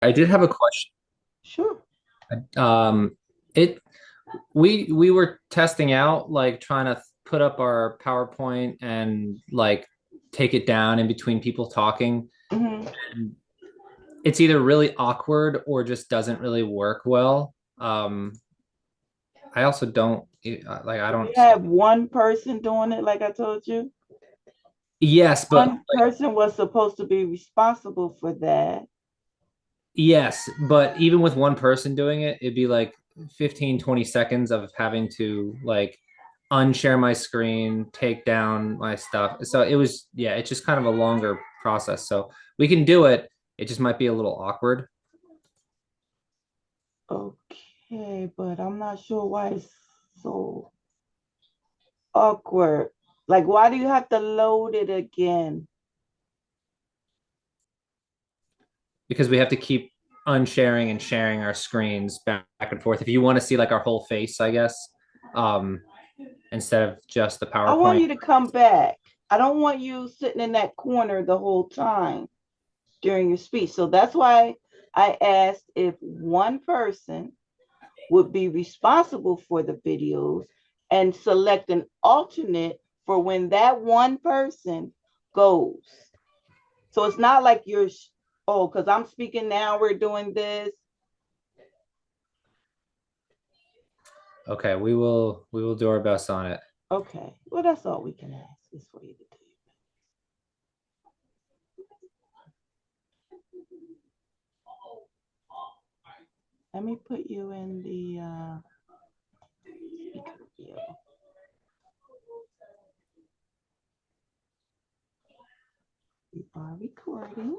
I did have a question. Sure. Um, it we were testing out like trying to put up our PowerPoint and like take it down in between people talking. Hmm. It's either really awkward or just doesn't really work well. I also don't like I We don't. have one person doing it, like I told you. Yes, but One person was supposed to be responsible for that. yes, but even with one person doing it, it'd be like 15, 20 seconds of having to like unshare my screen, take down my stuff. So it was, yeah, it's just kind of a longer process. So we can do it. It just might be a little awkward Okay, but I'm not sure why it's so awkward. Like, why do you have to load it again? because we have to keep unsharing and sharing our screens back and forth. If you want to see like our whole face, I guess, um, instead of just the I want PowerPoint. you to come back. I don't want you sitting in that corner the whole time during your speech. So that's why I asked if one person would be responsible for the videos and select an alternate for when that one person goes. So it's not like you're, oh, because I'm speaking now, we're doing this. Okay, we will do our best on it. Okay, well, that's all we can ask is for you to do. Let me put you in the speaker view. We are recording.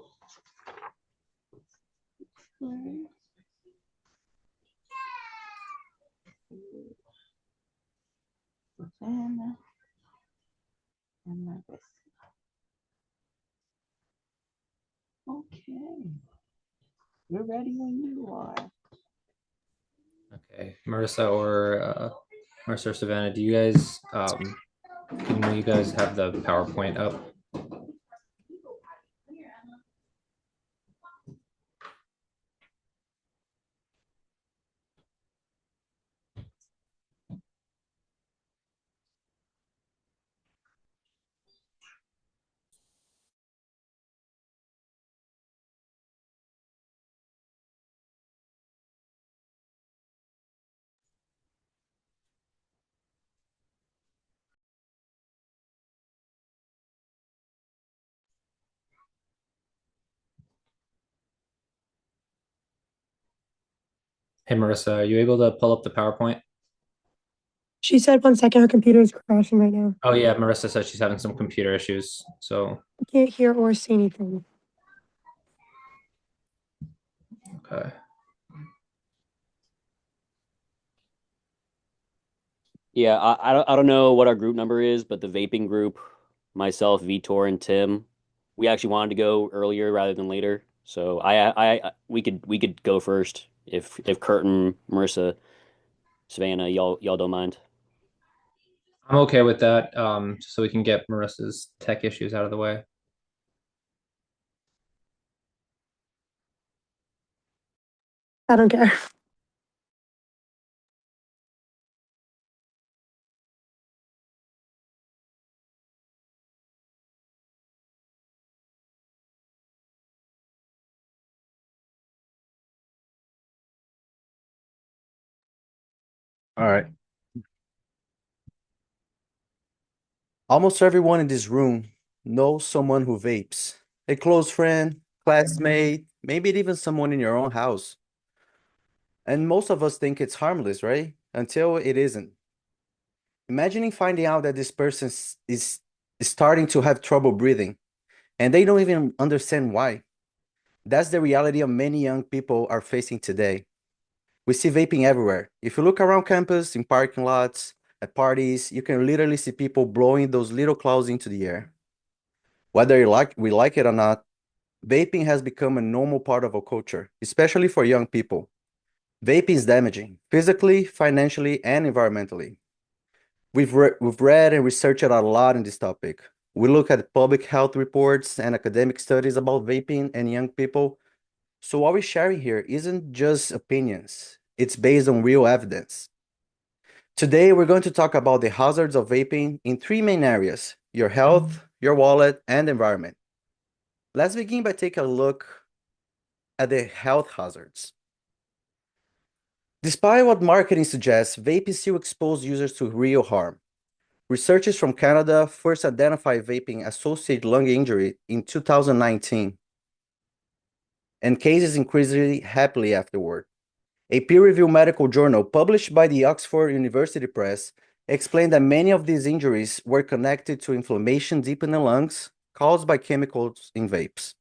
Savannah and Marissa. Okay, we're ready when you are. Okay, Marissa or Savannah, do you guys can you guys have the PowerPoint up? Hey Marissa, are you able to pull up the PowerPoint? She said 1 second, her computer is crashing right now. Oh yeah, Marissa says she's having some computer issues. So I can't hear or see anything. okay. Yeah, I don't know what our group number is, but the vaping group, myself, Vitor, and Tim, we actually wanted to go earlier rather than later. So we could go first if Curtin, Marissa, Savannah, y'all don't mind. I'm okay with that. Just so we can get Marissa's tech issues out of the way. I don't care. All right. Almost everyone in this room knows someone who vapes. A close friend, classmate, maybe even someone in your own house. And most of us think it's harmless, right? Until it isn't. Imagining finding out that this person is starting to have trouble breathing and they don't even understand why. That's the reality of many young people are facing today. We see vaping everywhere. If you look around campus, in parking lots, at parties, you can literally see people blowing those little clouds into the air. Whether we like it or not, vaping has become a normal part of our culture, especially for young people. Vaping is damaging, physically, financially, and environmentally. We've read and researched a lot in this topic. We look at public health reports and academic studies about vaping and young people, So what we're sharing here isn't just opinions, it's based on real evidence. Today, we're going to talk about the hazards of vaping in three main areas: your health, your wallet, and environment. Let's begin by taking a look at the health hazards. Despite what marketing suggests, vaping still exposes users to real harm. Researchers from Canada first identified vaping-associated lung injury in 2019, and cases increased happily afterward. A peer-reviewed medical journal published by the Oxford University Press explained that many of these injuries were connected to inflammation deep in the lungs caused by chemicals in vapes.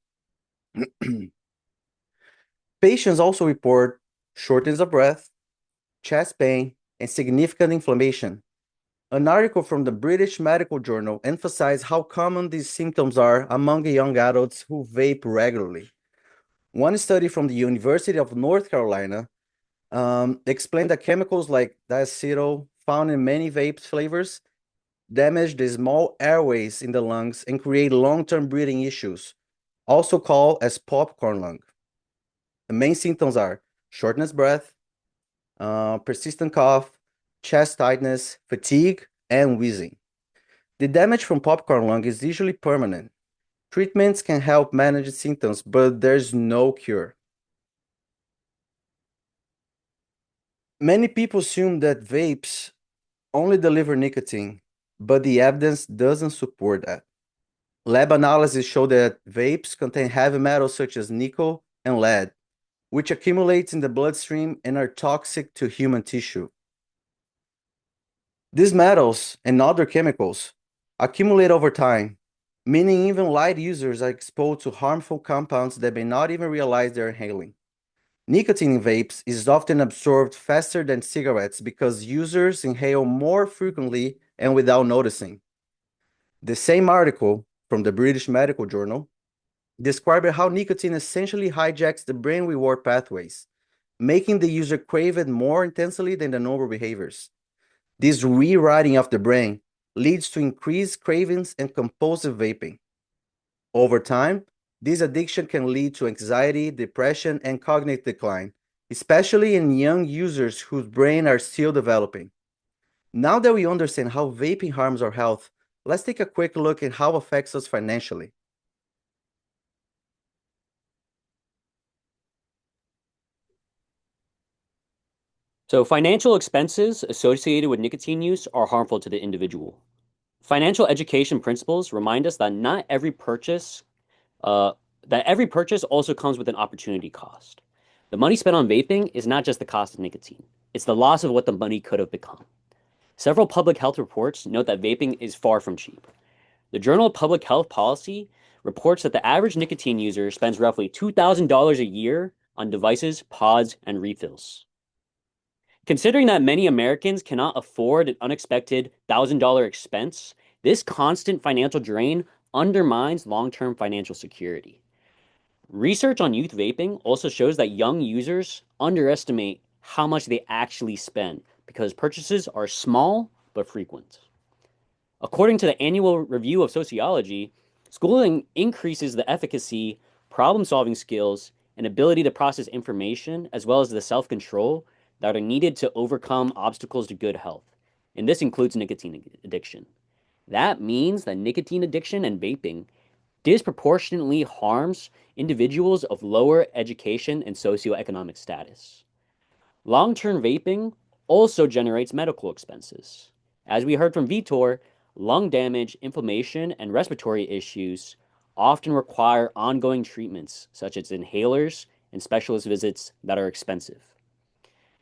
Patients also report shortness of breath, chest pain, and significant inflammation. An article from the British Medical Journal emphasized how common these symptoms are among young adults who vape regularly. One study from the University of North Carolina explained that chemicals like diacetyl found in many vape flavors damage the small airways in the lungs and create long-term breathing issues, also called as popcorn lung. The main symptoms are shortness of breath, persistent cough, chest tightness, fatigue, and wheezing. The damage from popcorn lung is usually permanent. Treatments can help manage symptoms, but there's no cure. Many people assume that vapes only deliver nicotine, but the evidence doesn't support that. Lab analysis show that vapes contain heavy metals such as nickel and lead, which accumulates in the bloodstream and are toxic to human tissue. These metals and other chemicals accumulate over time, meaning even light users are exposed to harmful compounds that may not even realize they're inhaling. Nicotine in vapes is often absorbed faster than cigarettes because users inhale more frequently and without noticing. The same article from the British Medical Journal described how nicotine essentially hijacks the brain reward pathways, making the user crave it more intensely than the normal behaviors. This rewriting of the brain leads to increased cravings and compulsive vaping. Over time, this addiction can lead to anxiety, depression, and cognitive decline, especially in young users whose brains are still developing. Now that we understand how vaping harms our health, let's take a quick look at how it affects us financially. So financial expenses associated with nicotine use are harmful to the individual. Financial education principles remind us that not every purchase, that every purchase also comes with an opportunity cost. The money spent on vaping is not just the cost of nicotine, it's the loss of what the money could have become. Several public health reports note that vaping is far from cheap. The Journal of Public Health Policy reports that the average nicotine user spends roughly $2,000 a year on devices, pods, and refills. Considering that many Americans cannot afford an unexpected $1,000 expense, this constant financial drain undermines long-term financial security. Research on youth vaping also shows that young users underestimate how much they actually spend because purchases are small but frequent. According to the annual review of sociology, schooling increases the efficacy, problem-solving skills, and ability to process information, as well as the self-control that are needed to overcome obstacles to good health. And this includes nicotine addiction. That means that nicotine addiction and vaping disproportionately harms individuals of lower education and socioeconomic status. Long-term vaping also generates medical expenses. As we heard from Vitor, lung damage, inflammation, and respiratory issues often require ongoing treatments, such as inhalers and specialist visits that are expensive.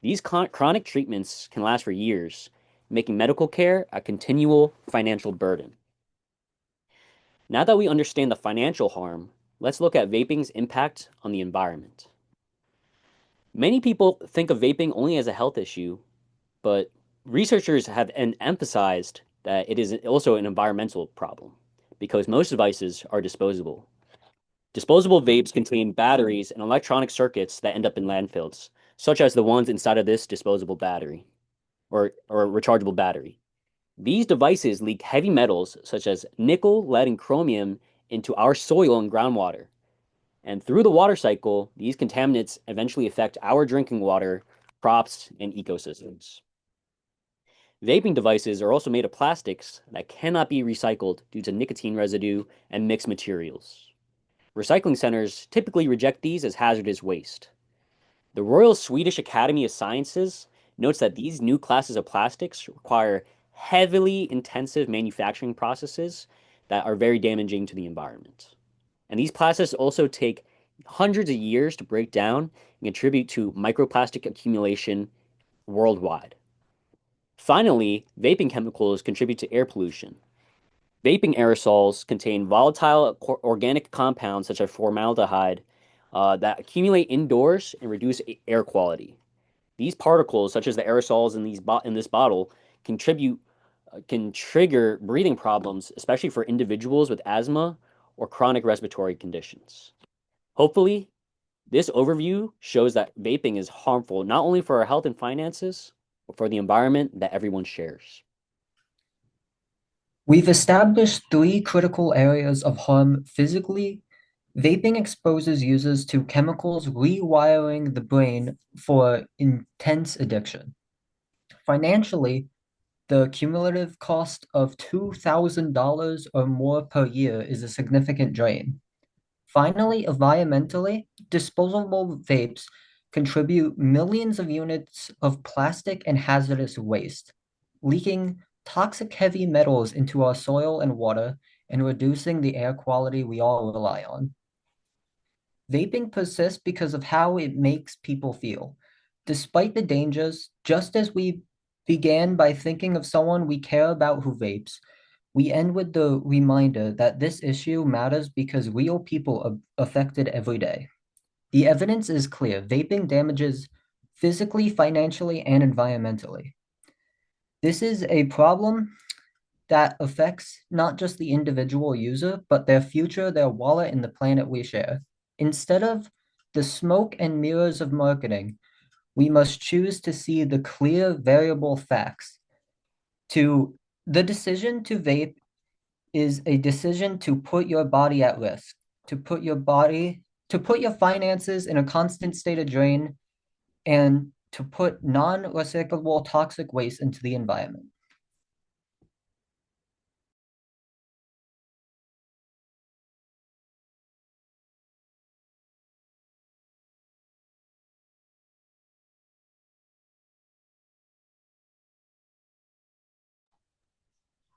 These chronic treatments can last for years, making medical care a continual financial burden. Now that we understand the financial harm, let's look at vaping's impact on the environment. Many people think of vaping only as a health issue, but researchers have emphasized that it is also an environmental problem because most devices are disposable. Disposable vapes contain batteries and electronic circuits that end up in landfills, such as the ones inside of this disposable battery or rechargeable battery. These devices leak heavy metals such as nickel, lead, and chromium into our soil and groundwater. And through the water cycle, these contaminants eventually affect our drinking water, crops, and ecosystems. Vaping devices are also made of plastics that cannot be recycled due to nicotine residue and mixed materials. Recycling centers typically reject these as hazardous waste. The Royal Swedish Academy of Sciences notes that these new classes of plastics require heavily intensive manufacturing processes that are very damaging to the environment. And these plastics also take hundreds of years to break down and contribute to microplastic accumulation worldwide. Finally, vaping chemicals contribute to air pollution. Vaping aerosols contain volatile organic compounds such as formaldehyde that accumulate indoors and reduce air quality. These particles, such as the aerosols in this bottle, contribute can trigger breathing problems, especially for individuals with asthma or chronic respiratory conditions. Hopefully, this overview shows that vaping is harmful not only for our health and finances, but for the environment that everyone shares. We've established three critical areas of harm physically. Vaping exposes users to chemicals rewiring the brain for intense addiction. Financially, the cumulative cost of $2,000 or more per year is a significant drain. Finally, environmentally, disposable vapes contribute millions of units of plastic and hazardous waste, leaking toxic heavy metals into our soil and water and reducing the air quality we all rely on. Vaping persists because of how it makes people feel. Despite the dangers, just as we began by thinking of someone we care about who vapes, we end with the reminder that this issue matters because real people are affected every day. The evidence is clear. Vaping damages physically, financially, and environmentally. This is a problem that affects not just the individual user, but their future, their wallet, and the planet we share. Instead of the smoke and mirrors of marketing, we must choose to see the clear variable facts. The decision to vape is a decision to put your body at risk, to put your finances in a constant state of drain, and to put non-recyclable toxic waste into the environment.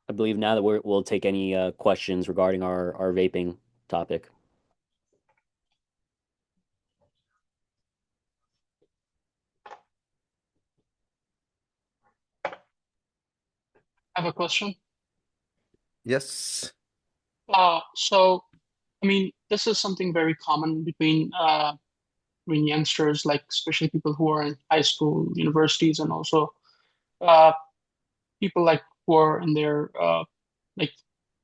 I believe now that we'll take any questions regarding our vaping topic. I have a question. Yes. So, I mean, this is something very common between youngsters, like especially people who are in high school, universities, and also uh, people like who are in their like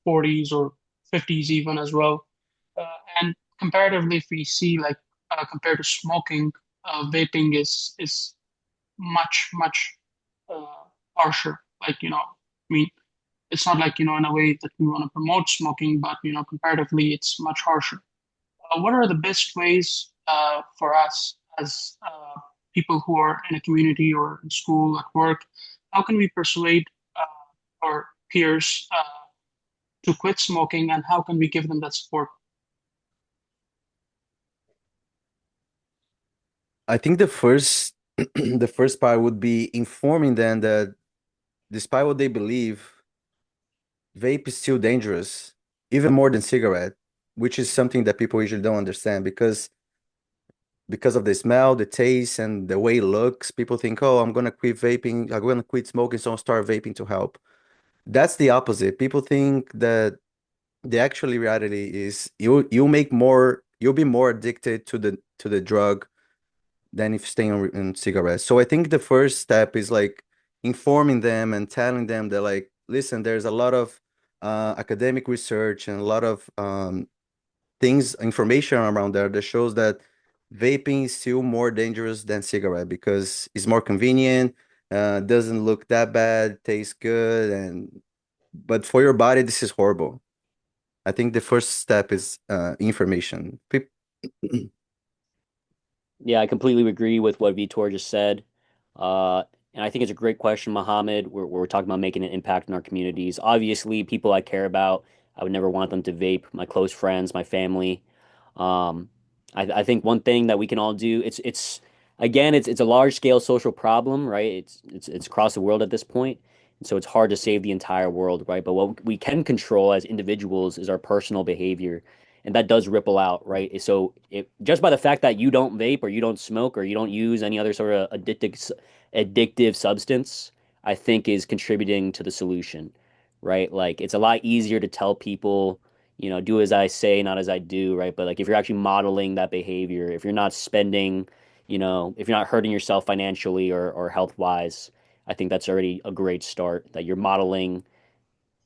40s or 50s even as well. And comparatively, if we see like compared to smoking, vaping is much harsher. Like I mean, it's not like in a way that we want to promote smoking, but comparatively, it's much harsher. What are the best ways for us as people who are in a community or in school, at work? How can we persuade our peers to quit smoking, and how can we give them that support? I think the first the first part would be informing them that despite what they believe, vape is still dangerous, even more than cigarette, which is something that people usually don't understand because of the smell, the taste, and the way it looks. People think, "Oh, I'm gonna quit vaping. I'm gonna quit smoking, so I'll start vaping to help." That's the opposite. People think that the actual reality is you'll be more addicted to the drug than if staying on cigarettes. So I think the first step is like informing them and telling them that like, listen, there's a lot of academic research and a lot of information around there that shows that vaping is still more dangerous than cigarette because it's more convenient, doesn't look that bad, tastes good, and but for your body, this is horrible. I think the first step is information. Yeah, I completely agree with what Vitor just said. And I think it's a great question, Mohammed. We're talking about making an impact in our communities. Obviously, people I care about, I would never want them to vape. My close friends, my family. Um, I think one thing that we can all do, it's again, it's a large scale social problem, right? It's across the world at this point. And so it's hard to save the entire world, right? But what we can control as individuals is our personal behavior, and that does ripple out, right? So just by the fact that you don't vape or you don't smoke or you don't use any other sort of addictive substance, I think is contributing to the solution, right? Like it's a lot easier to tell people, do as I say, not as I do, right? But like if you're actually modeling that behavior, if you're not spending, if you're not hurting yourself financially or health wise, I think that's already a great start that you're modeling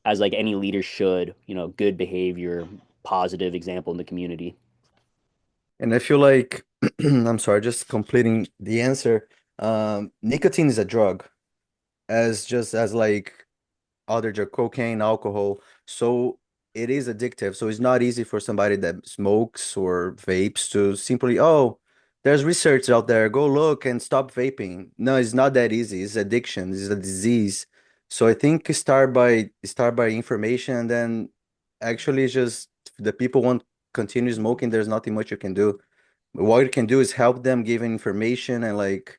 as like any leader should, good behavior, positive example in the community. And I feel like, I'm sorry, just completing the answer. Nicotine is a drug, as just as like other drug, cocaine, alcohol. So it is addictive. So it's not easy for somebody that smokes or vapes to simply, oh, there's research out there, go look and stop vaping. No, it's not that easy. It's addiction, it's a disease. So I think start by information, and then actually it's just the people want continue smoking, there's nothing much you can do. What you can do is help them, giving information and like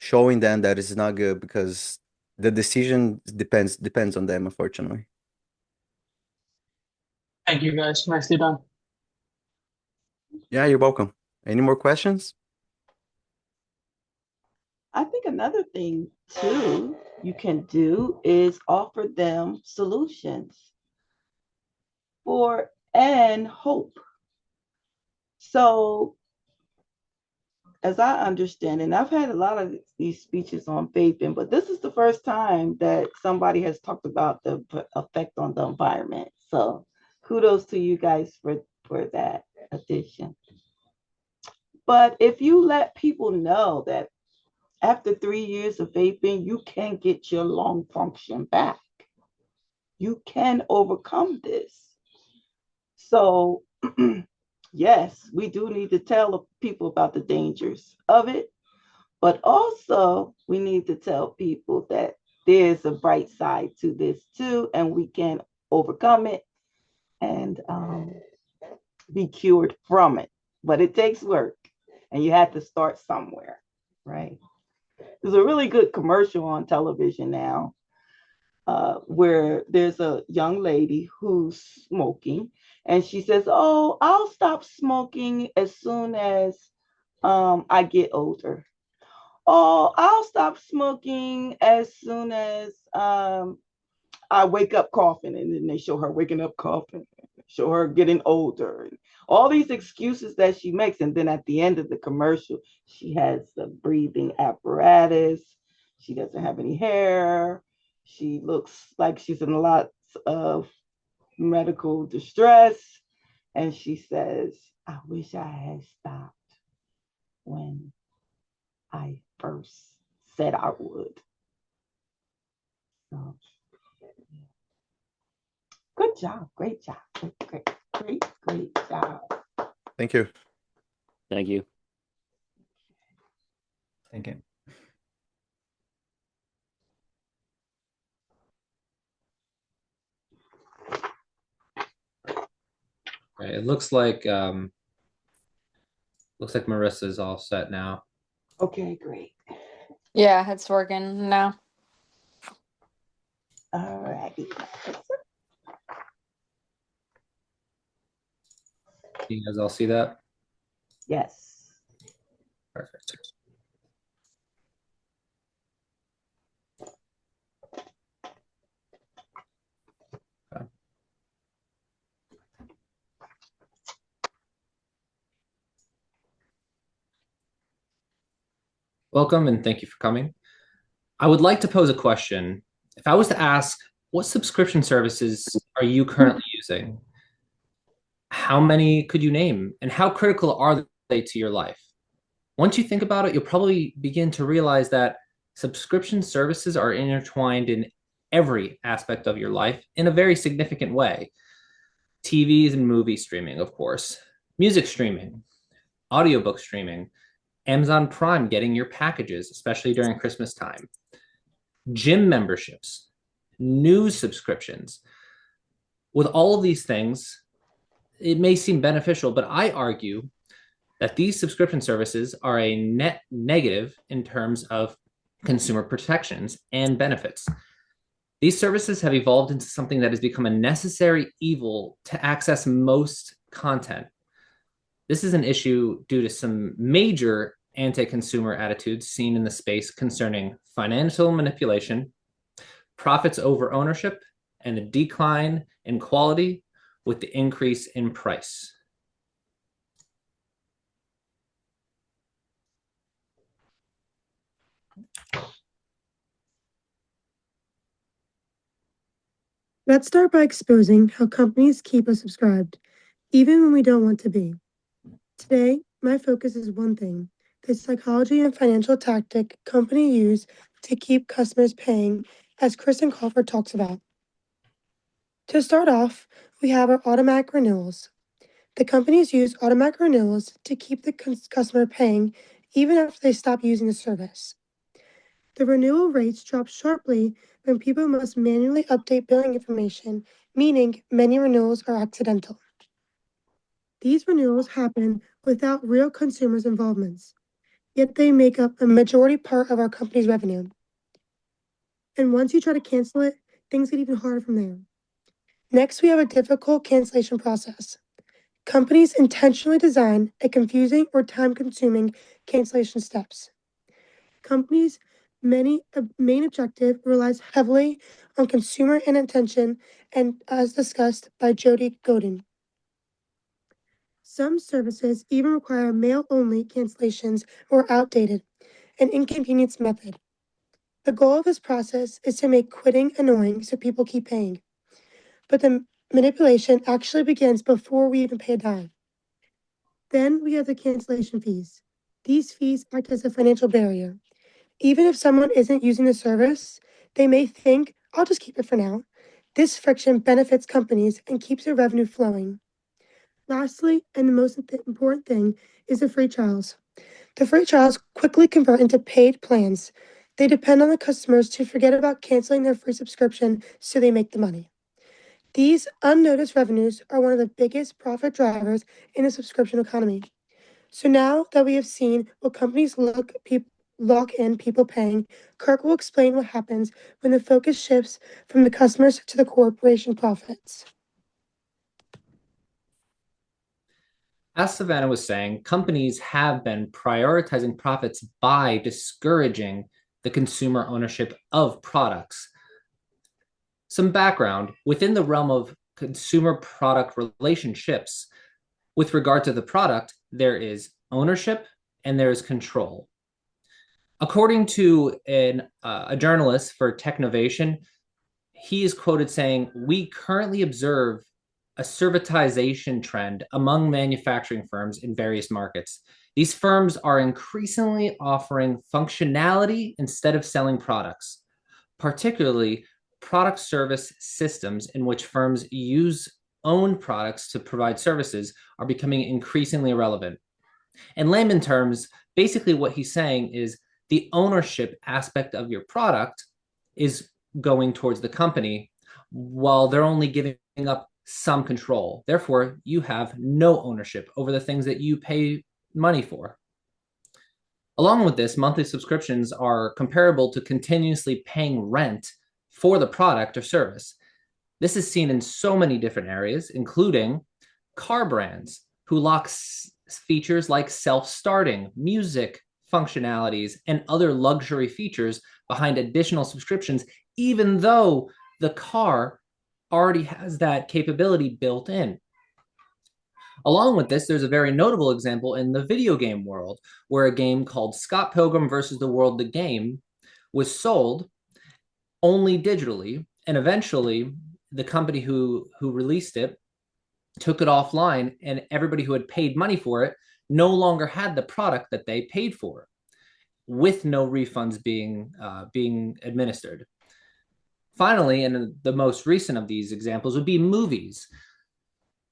showing them that it's not good, because the decision depends on them, unfortunately. Thank you guys. Nicely done. Yeah, you're welcome. Any more questions? I think another thing too you can do is offer them solutions for and hope. So as I understand, and I've had a lot of these speeches on vaping, but this is the first time that somebody has talked about the effect on the environment. So kudos to you guys for that addition. But if you let people know that after 3 years of vaping, you can get your lung function back, you can overcome this. So yes, we do need to tell people about the dangers of it. But also, we need to tell people that there's a bright side to this too, and we can overcome it and be cured from it. But it takes work, and you have to start somewhere, right? There's a really good commercial on television now where there's a young lady who's smoking, and she says, "Oh, I'll stop smoking as soon as I get older." Oh, I'll stop smoking as soon as I wake up coughing. And then they show her waking up coughing, show her getting older, and all these excuses that she makes. And then at the end of the commercial, she has the breathing apparatus. She doesn't have any hair. She looks like she's in a lot of medical distress. And she says, I wish I had stopped when I first said I would. So, good job. Great job. Great job. Thank you. Thank you. Thank you. Okay, it looks like Marissa's all set now. Okay, great. Yeah, it's working now. All righty. You guys all see that? Yes. Perfect. Okay. Welcome and thank you for coming. I would like to pose a question. If I was to ask, what subscription services are you currently using? How many could you name? And how critical are they to your life? Once you think about it, you'll probably begin to realize that subscription services are intertwined in every aspect of your life in a very significant way. TVs and movie streaming, of course, music streaming, audiobook streaming, Amazon Prime getting your packages, especially during Christmas time, gym memberships, news subscriptions. With all of these things, it may seem beneficial, but I argue that these subscription services are a net negative in terms of consumer protections and benefits. These services have evolved into something that has become a necessary evil to access most content. This is an issue due to some major anti consumer attitudes seen in the space concerning financial manipulation, profits over ownership, and the decline in quality with the increase in price. Let's start by exposing how companies keep us subscribed, even when we don't want to be. Today, my focus is one thing: the psychology and financial tactic companies use to keep customers paying, as Kristen Crawford talks about. To start off, we have our automatic renewals. The companies use automatic renewals to keep the customer paying even after they stop using the service. The renewal rates drop sharply when people must manually update billing information, meaning many renewals are accidental. These renewals happen without real consumers' involvements, yet they make up a majority part of our company's revenue. And once you try to cancel it, things get even harder from there. Next, we have a difficult cancellation process. Companies intentionally design a confusing or time-consuming cancellation steps. Companies' main objective relies heavily on consumer inattention and as discussed by Jody Godin. Some services even require mail-only cancellations or outdated, an inconvenience method. The goal of this process is to make quitting annoying so people keep paying. But the manipulation actually begins before we even pay a dime. Then we have the cancellation fees. These fees act as a financial barrier. Even if someone isn't using the service, they may think, I'll just keep it for now. This friction benefits companies and keeps their revenue flowing. Lastly, and the most important thing, is the free trials. The free trials quickly convert into paid plans. They depend on the customers to forget about canceling their free subscription so they make the money. These unnoticed revenues are one of the biggest profit drivers in the subscription economy. So now that we have seen what companies lock in people paying, Kirk will explain what happens when the focus shifts from the customers to the corporation profits. As Savannah was saying, companies have been prioritizing profits by discouraging the consumer ownership of products. Some background within the realm of consumer product relationships, with regard to the product, there is ownership and there is control. According to a journalist for Technovation, he is quoted saying, "We currently observe a servitization trend among manufacturing firms in various markets. These firms are increasingly offering functionality instead of selling products, particularly product service systems in which firms use own products to provide services are becoming increasingly relevant." In layman terms, basically what he's saying is the ownership aspect of your product is going towards the company while they're only giving up some control. Therefore, you have no ownership over the things that you pay money for. Along with this, monthly subscriptions are comparable to continuously paying rent for the product or service. This is seen in so many different areas, including car brands who lock features like self-starting, music functionalities, and other luxury features behind additional subscriptions, even though the car already has that capability built in. Along with this, there's a very notable example in the video game world, where a game called Scott Pilgrim versus the World, the game, was sold only digitally, and eventually the company who released it took it offline, and everybody who had paid money for it no longer had the product that they paid for, with no refunds being administered. Finally, and the most recent of these examples would be movies.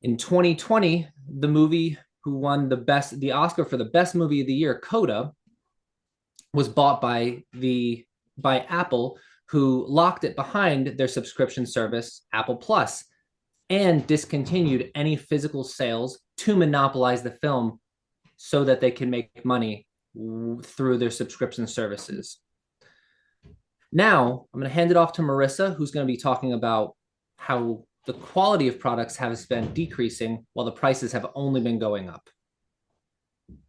In 2020, the movie who won the Oscar for the best movie of the year, Coda, was bought by Apple, who locked it behind their subscription service, Apple Plus, and discontinued any physical sales to monopolize the film so that they can make money through their subscription services. Now, I'm going to hand it off to Marissa, who's going to be talking about how the quality of products has been decreasing while the prices have only been going up.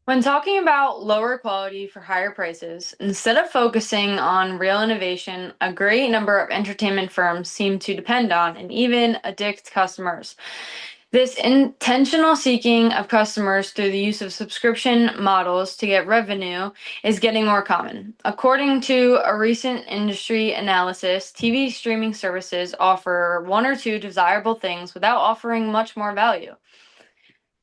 When talking about lower quality for higher prices, instead of focusing on real innovation, a great number of entertainment firms seem to depend on and even addict customers. This intentional seeking of customers through the use of subscription models to get revenue is getting more common. According to a recent industry analysis, TV streaming services offer one or two desirable things without offering much more value.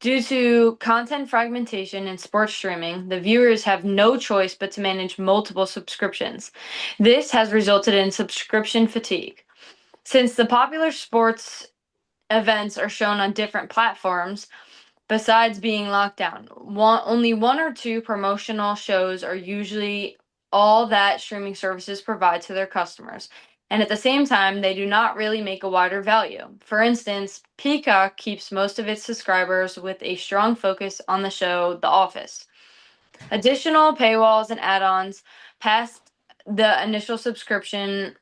Due to content fragmentation in sports streaming, the viewers have no choice but to manage multiple subscriptions. This has resulted in subscription fatigue. Since the popular sports events are shown on different platforms, besides being locked down, only one or two promotional shows are usually all that streaming services provide to their customers. And at the same time, they do not really make a wider value. For instance, Peacock keeps most of its subscribers with a strong focus on the show The Office. Additional paywalls and add-ons past the initial subscription,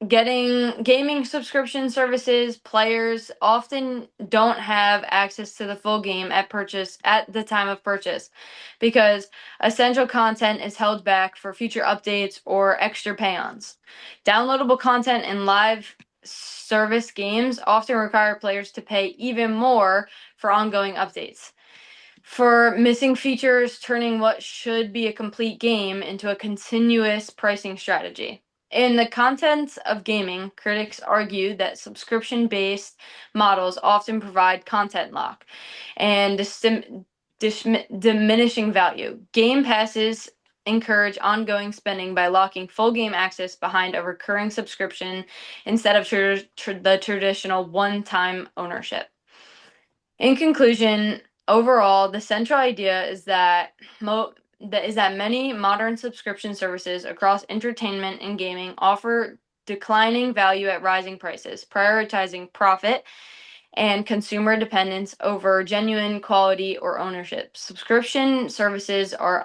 getting gaming subscription services, players often don't have access to the full game at the time of purchase because essential content is held back for future updates or extra pay-ons. Downloadable content and live service games often require players to pay even more for ongoing updates. For missing features, turning what should be a complete game into a continuous pricing strategy. In the context of gaming, critics argue that subscription-based models often provide content lock and diminishing value. Game passes encourage ongoing spending by locking full game access behind a recurring subscription instead of the traditional one-time ownership. In conclusion, overall, the central idea is that many modern subscription services across entertainment and gaming offer declining value at rising prices, prioritizing profit and consumer dependence over genuine quality or ownership. Subscription services are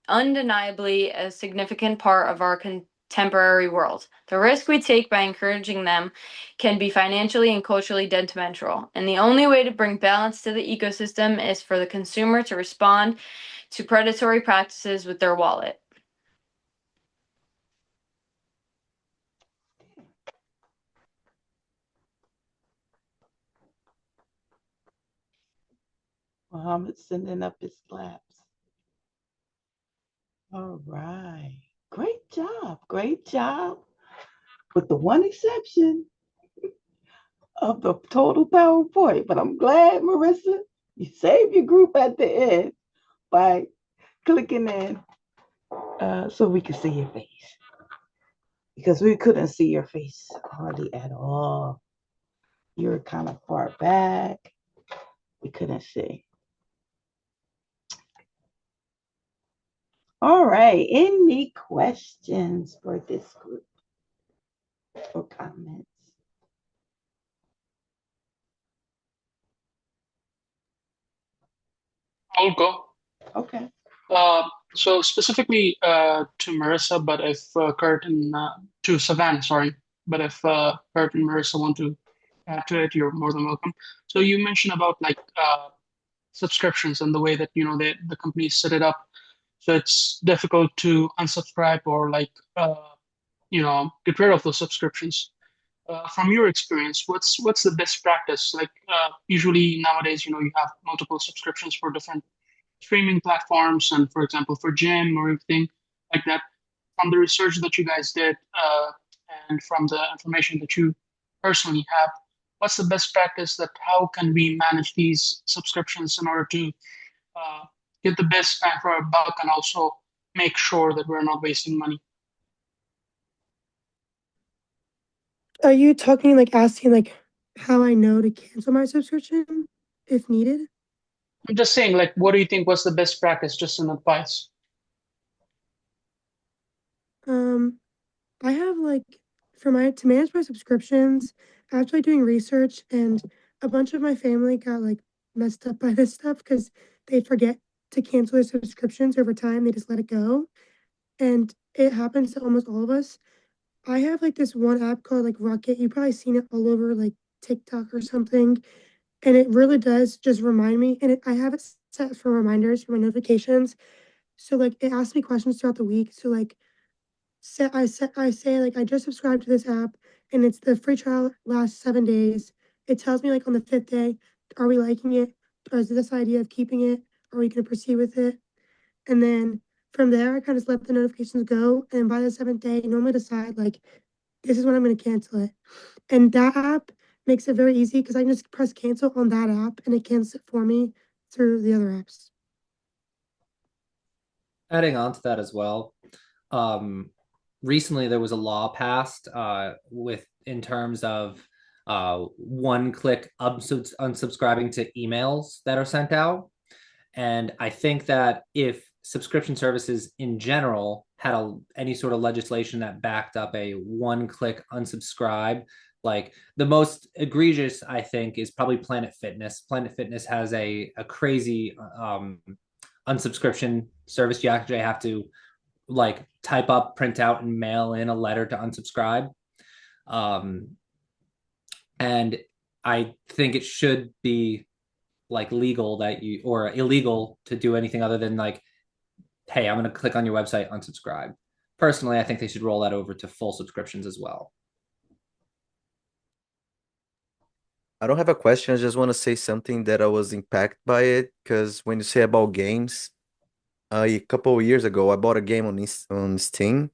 undeniably a significant part of our contemporary world. The risk we take by encouraging them can be financially and culturally detrimental, and the only way to bring balance to the ecosystem is for the consumer to respond to predatory practices with their wallet. Muhammad's sending up his claps. All right. Great job. Great job. With the one exception of the total PowerPoint. But I'm glad, Marissa, you saved your group at the end by clicking in so we could see your face. Because we couldn't see your face hardly at all. You were kind of far back. We couldn't see. All right. Any questions for this group or comments? I'll go. Okay. So specifically to Marissa, but if Kurt and to Savannah, sorry, but if Kurt and Marissa want to add to it, you're more than welcome. So you mentioned about like subscriptions and the way that the companies set it up, so it's difficult to unsubscribe or like get rid of those subscriptions. From your experience, what's the best practice? Like usually nowadays, you have multiple subscriptions for different streaming platforms and for example for gym or everything like that. From the research that you guys did and from the information that you personally have, what's the best practice that how can we manage these subscriptions in order to uh, get the best bang for our buck and also make sure that we're not wasting money? Are you talking like asking like how I know to cancel my subscription if needed? I'm just saying, like, what do you think was the best practice? Just an advice. Um, I have like for my to manage my subscriptions, after like doing research and a bunch of my family got like messed up by this stuff because they forget to cancel their subscriptions over time. They just let it go. And it happens to almost all of us. I have like this one app called like Rocket. You've probably seen it all over like TikTok or something. And it really does just remind me. And I have it set for reminders for my notifications. So like it asks me questions throughout the week. So like I say like I just subscribed to this app and it's the free trial lasts 7 days. It tells me like on the fifth day, are we liking it? Or is this idea of keeping it? Are we gonna proceed with it? And then from there I kind of just let the notifications go. And by the seventh day, I normally decide like this is when I'm gonna cancel it. And that app makes it very easy because I can just press cancel on that app and it cancels it for me through the other apps. Adding on to that as well, um, recently there was a law passed with in terms of one click unsubscribing to emails that are sent out. And I think that if subscription services in general had any sort of legislation that backed up a one click unsubscribe, like the most egregious, I think, is probably Planet Fitness. Planet Fitness has a crazy unsubscription service. You actually have to like type up, print out, and mail in a letter to unsubscribe. Um, and I think it should be like legal that you or illegal to do anything other than like, hey, I'm going to click on your website, unsubscribe. Personally, I think they should roll that over to full subscriptions as well. I don't have a question. I just want to say something that I was impacted by it. Because when you say about games, a couple of years ago, I bought a game on Steam,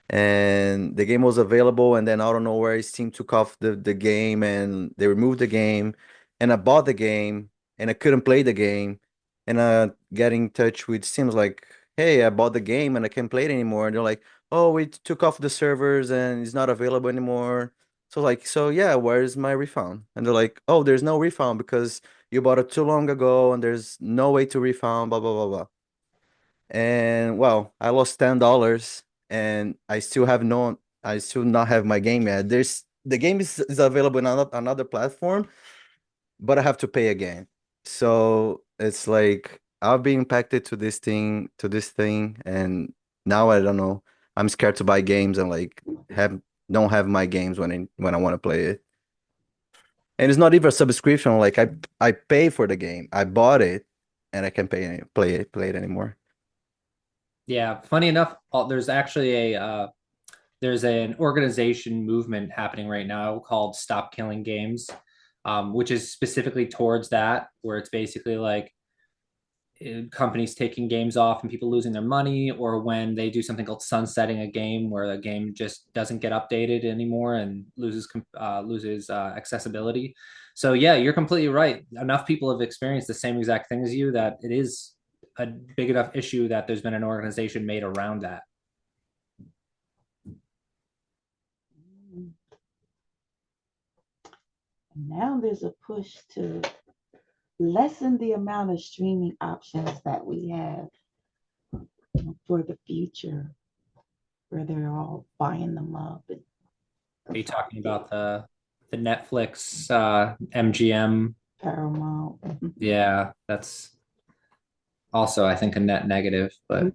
and the game was available, and then out of nowhere Steam took off the game and they removed the game, and I bought the game and I couldn't play the game, and I get in touch with Steam like, hey, I bought the game and I can't play it anymore, and they're like, oh, we took off the servers and it's not available anymore. So like, so yeah, where's my refund? And they're like, oh, there's no refund because you bought it too long ago and there's no way to refund, blah blah blah blah. And well, I lost $10 and I still not have my game yet. The game is available in another platform, but I have to pay again. So it's like I've been impacted to this thing, and now I don't know. I'm scared to buy games and like have don't have my games when I want to play it. And it's not even a subscription. Like I pay for the game. I bought it and I can play it anymore. Yeah, funny enough, there's actually there's an organization movement happening right now called Stop Killing Games, which is specifically towards that, where it's basically like companies taking games off and people losing their money, or when they do something called sunsetting a game, where the game just doesn't get updated anymore and loses accessibility. So yeah, you're completely right. Enough people have experienced the same exact thing as you that it is a big enough issue that there's been an organization made around that. Now there's a push to lessen the amount of streaming options that we have for the future, where they're all buying them up and Are you talking about the Netflix MGM? Paramount. Yeah, that's also I think a net negative, but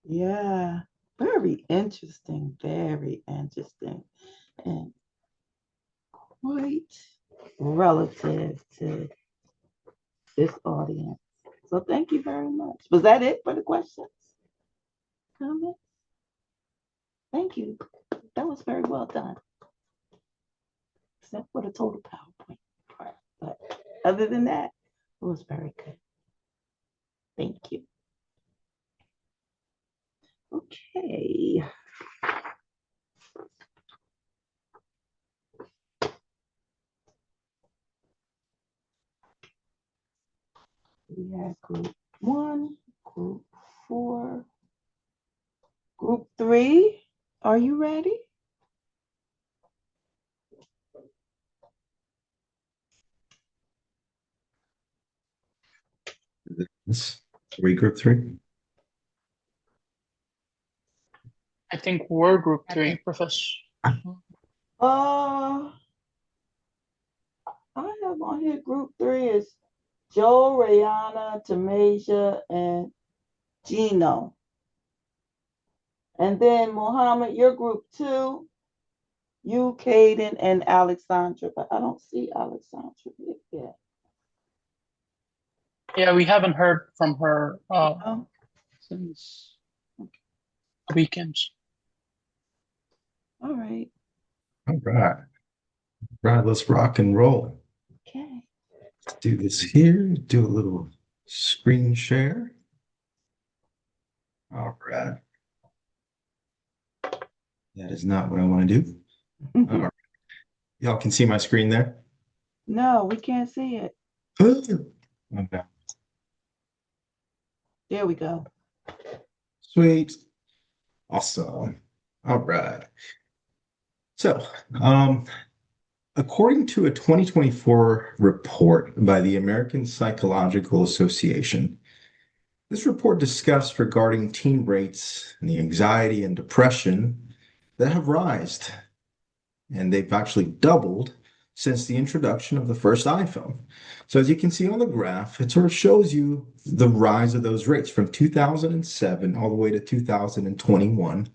Yeah, very interesting, very interesting, and quite relative to this audience. So thank you very much. Was that it for the questions? Comments? Thank you. That was very well done, except for the total PowerPoint part. But other than that, it was very good. Thank you. Okay. We have group 1, group 4, group 3. Are you ready? Are we group three? I think we're group three, Professor. Uh, I have on here group three is Joe, Rihanna, Tamasia, and Gino. And then Mohammed, your group two, you, Caden, and Alexandra, but I don't see Alexandra yet. Yeah, we haven't heard from her Oh, since weekends. all right. All right. Right, let's rock and roll. Okay. Let's do this here. Do a little screen share. All right. That is not what I want to do. All right. Y'all can see my screen there? No, we can't see it. Okay. There we go. Sweet. Awesome. All right. So, according to a 2024 report by the American Psychological Association, this report discussed regarding teen rates and the anxiety and depression that have risen, and they've actually doubled since the introduction of the first iPhone. So as you can see on the graph, it sort of shows you the rise of those rates from 2007 all the way to 2021,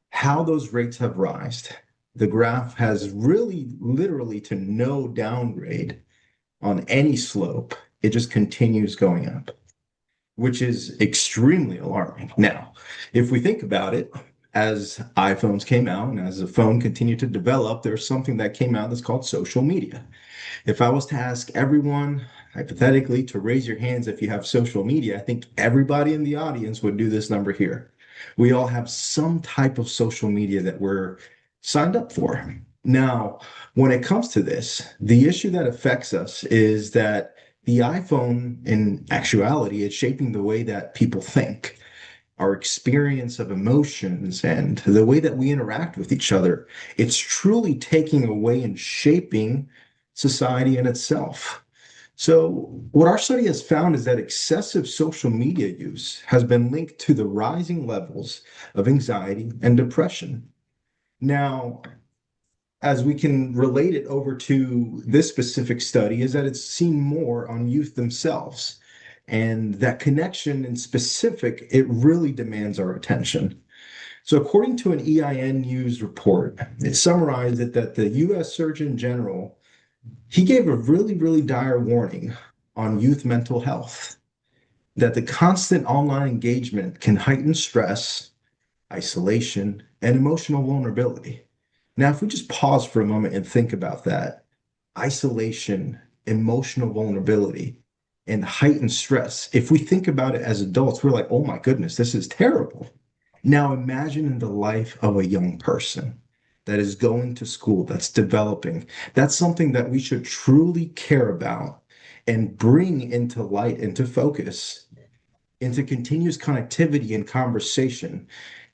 how those rates have risen. The graph has really literally to no downgrade on any slope. It just continues going up, which is extremely alarming. Now, if we think about it, as iPhones came out and as the phone continued to develop, there's something that came out that's called social media. If I was to ask everyone, hypothetically, to raise your hands if you have social media, I think everybody in the audience would do this number here. We all have some type of social media that we're signed up for. Now, when it comes to this, the issue that affects us is that the iPhone, in actuality, is shaping the way that people think, our experience of emotions, and the way that we interact with each other. It's truly taking away and shaping society in itself. So, what our study has found is that excessive social media use has been linked to the rising levels of anxiety and depression. Now, as we can relate it over to this specific study, is that it's seen more on youth themselves. And that connection in specific, it really demands our attention. So, according to an EIN News report, it summarized it that the US Surgeon General, he gave a really, really dire warning on youth mental health, that the constant online engagement can heighten stress, isolation, and emotional vulnerability. Now, if we just pause for a moment and think about that, isolation, emotional vulnerability, and heightened stress, if we think about it as adults, we're like, oh my goodness, this is terrible. Now, imagine in the life of a young person that is going to school, that's developing. That's something that we should truly care about and bring into light, into focus, into continuous connectivity and conversation.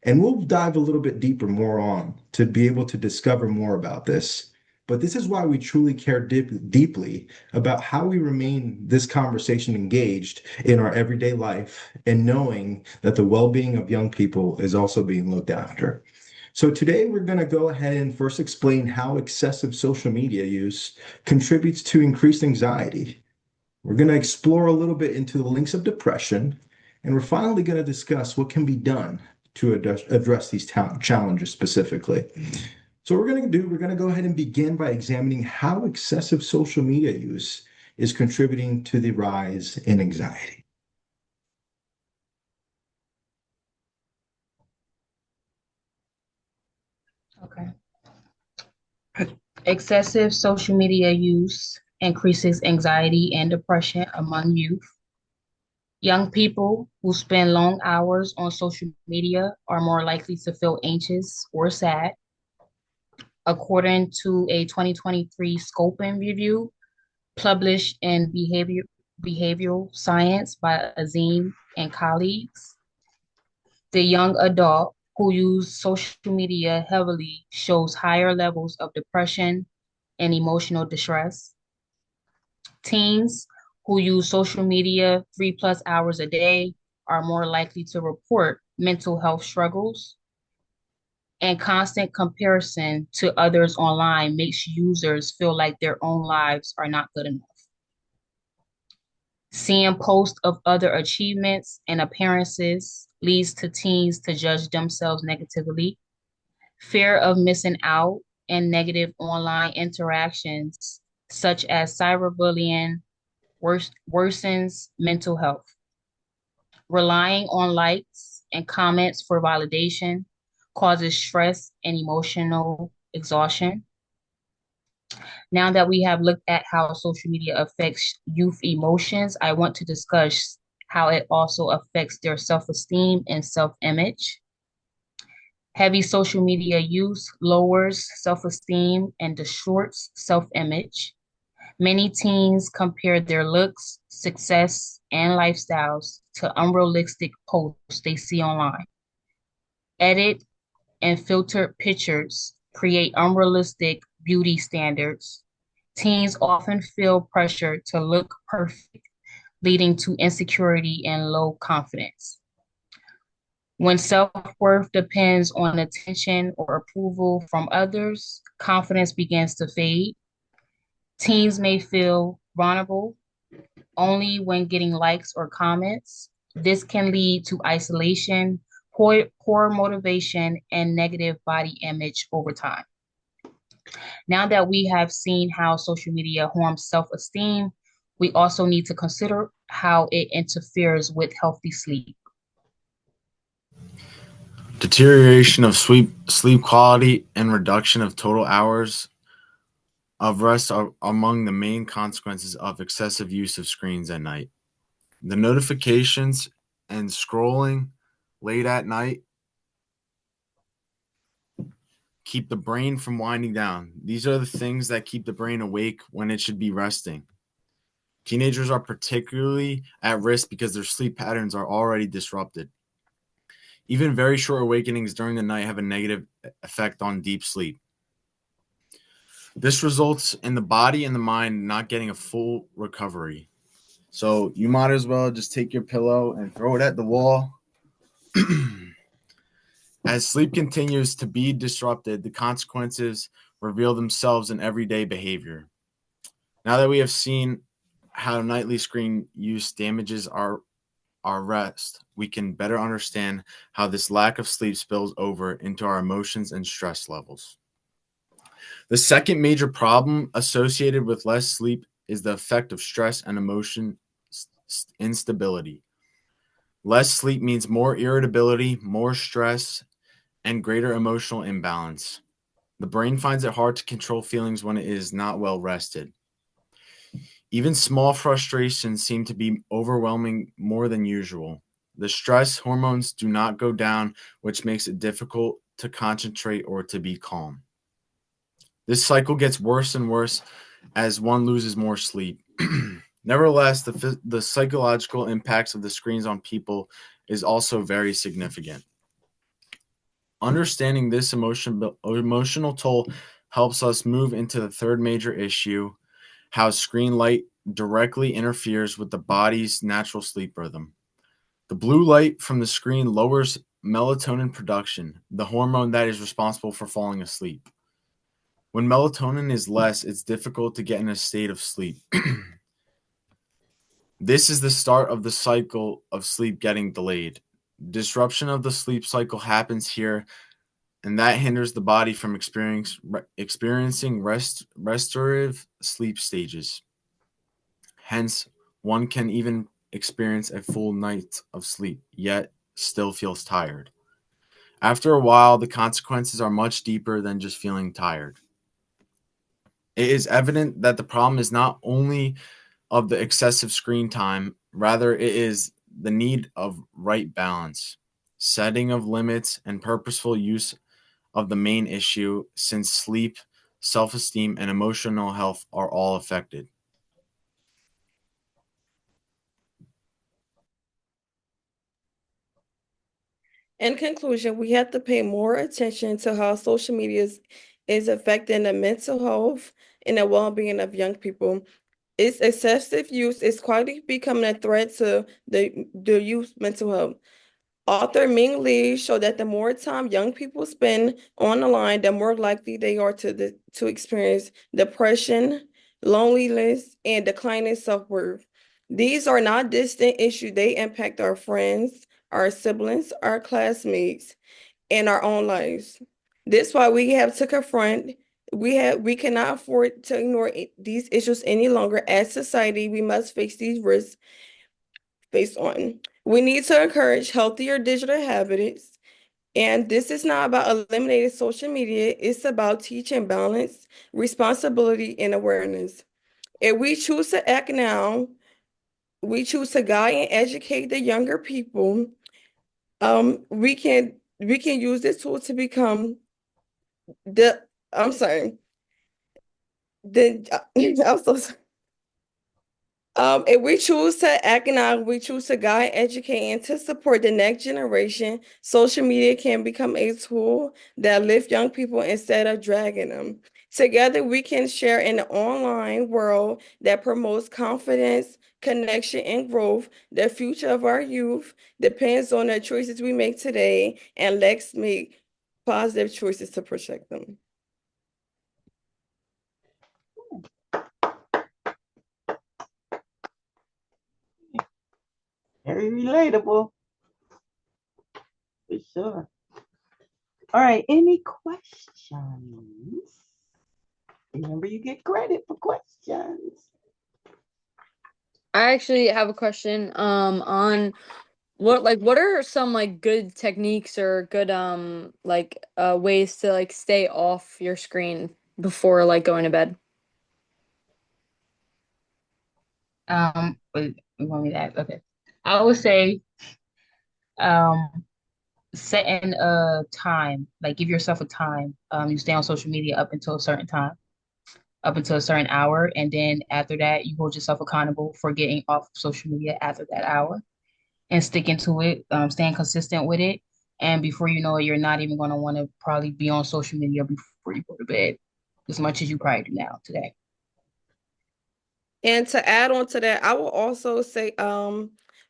And we'll dive a little bit deeper more on to be able to discover more about this. But this is why we truly care deeply about how we remain this conversation engaged in our everyday life and knowing that the well-being of young people is also being looked after. So today we're going to go ahead and first explain how excessive social media use contributes to increased anxiety. We're going to explore a little bit into the links of depression, and we're finally going to discuss what can be done to address these challenges specifically. So what we're going to do, we're going to go ahead and begin by examining how excessive social media use is contributing to the rise in anxiety. Okay. Excessive social media use increases anxiety and depression among youth. Young people who spend long hours on social media are more likely to feel anxious or sad. According to a 2023 scoping review published in Behavioral Science by Azim and colleagues, the young adult who use social media heavily shows higher levels of depression and emotional distress. Teens who use social media 3+ hours a day are more likely to report mental health struggles. And constant comparison to others online makes users feel like their own lives are not good enough. Seeing posts of other achievements and appearances leads to teens to judge themselves negatively. Fear of missing out and negative online interactions, such as cyberbullying, worsens mental health. Relying on likes and comments for validation causes stress and emotional exhaustion. Now that we have looked at how social media affects youth emotions, I want to discuss how it also affects their self-esteem and self-image. Heavy social media use lowers self-esteem and distorts self-image. Many teens compare their looks, success, and lifestyles to unrealistic posts they see online. Edit and filtered pictures create unrealistic beauty standards. Teens often feel pressure to look perfect, leading to insecurity and low confidence. When self-worth depends on attention or approval from others, confidence begins to fade. Teens may feel vulnerable only when getting likes or comments. This can lead to isolation, poor motivation, and negative body image over time. Now that we have seen how social media harms self-esteem, we also need to consider how it interferes with healthy sleep. Deterioration of sleep quality and reduction of total hours of rest are among the main consequences of excessive use of screens at night. The notifications and scrolling late at night keep the brain from winding down. These are the things that keep the brain awake when it should be resting. Teenagers are particularly at risk because their sleep patterns are already disrupted. Even very short awakenings during the night have a negative effect on deep sleep. This results in the body and the mind not getting a full recovery. So you might as well just take your pillow and throw it at the wall. As sleep continues to be disrupted, the consequences reveal themselves in everyday behavior. Now that we have seen how nightly screen use damages our rest, we can better understand how this lack of sleep spills over into our emotions and stress levels. The second major problem associated with less sleep is the effect of stress and emotion instability. Less sleep means more irritability, more stress, and greater emotional imbalance. The brain finds it hard to control feelings when it is not well rested. Even small frustrations seem to be overwhelming more than usual. The stress hormones do not go down, which makes it difficult to concentrate or to be calm. This cycle gets worse and worse as one loses more sleep. Nevertheless, the psychological impacts of the screens on people is also very significant. Understanding this emotional toll helps us move into the third major issue, how screen light directly interferes with the body's natural sleep rhythm. The blue light from the screen lowers melatonin production, the hormone that is responsible for falling asleep. When melatonin is less, it's difficult to get in a state of sleep. This is the start of the cycle of sleep getting delayed. Disruption of the sleep cycle happens here, and that hinders the body from experiencing restorative sleep stages. Hence, one can even experience a full night of sleep, yet still feels tired. After a while, the consequences are much deeper than just feeling tired. It is evident that the problem is not only of the excessive screen time, rather it is the need of right balance, setting of limits, and purposeful use of the main issue, since sleep, self-esteem, and emotional health are all affected. In conclusion, we have to pay more attention to how social media is affecting the mental health and the well-being of young people. its excessive use is quietly becoming a threat to the youth mental health. Author Ming Lee showed that the more time young people spend on the line, the more likely they are to experience depression, loneliness, and declining self-worth. These are not distant issues. They impact our friends, our siblings, our classmates, and our own lives. This is why we have to confront. We cannot afford to ignore these issues any longer. As society, we must face these risks based on. We need to encourage healthier digital habits. And this is not about eliminating social media, it's about teaching balance, responsibility, and awareness. If we choose to act now, we choose to guide and educate the younger people. We can use this tool to become the I'm sorry, the I'm so sorry. If we choose to act now, we choose to guide, educate, and to support the next generation, social media can become a tool that lifts young people instead of dragging them. Together, we can share an online world that promotes confidence, connection, and growth. The future of our youth depends on the choices we make today, and let's make positive choices to protect them. Very relatable, for sure. All right, any questions? Remember, you get credit for questions. I actually have a question on what are some like good techniques or good ways to like stay off your screen before like going to bed? Wait, you want me to ask? Okay. I would say um setting a time, like give yourself a time. You stay on social media up until a certain time, up until a certain hour, and then after that, you hold yourself accountable for getting off of social media after that hour and sticking to it, staying consistent with it. And before you know it, you're not even going to want to probably be on social media before you go to bed as much as you probably do now today. And to add on to that, I will also say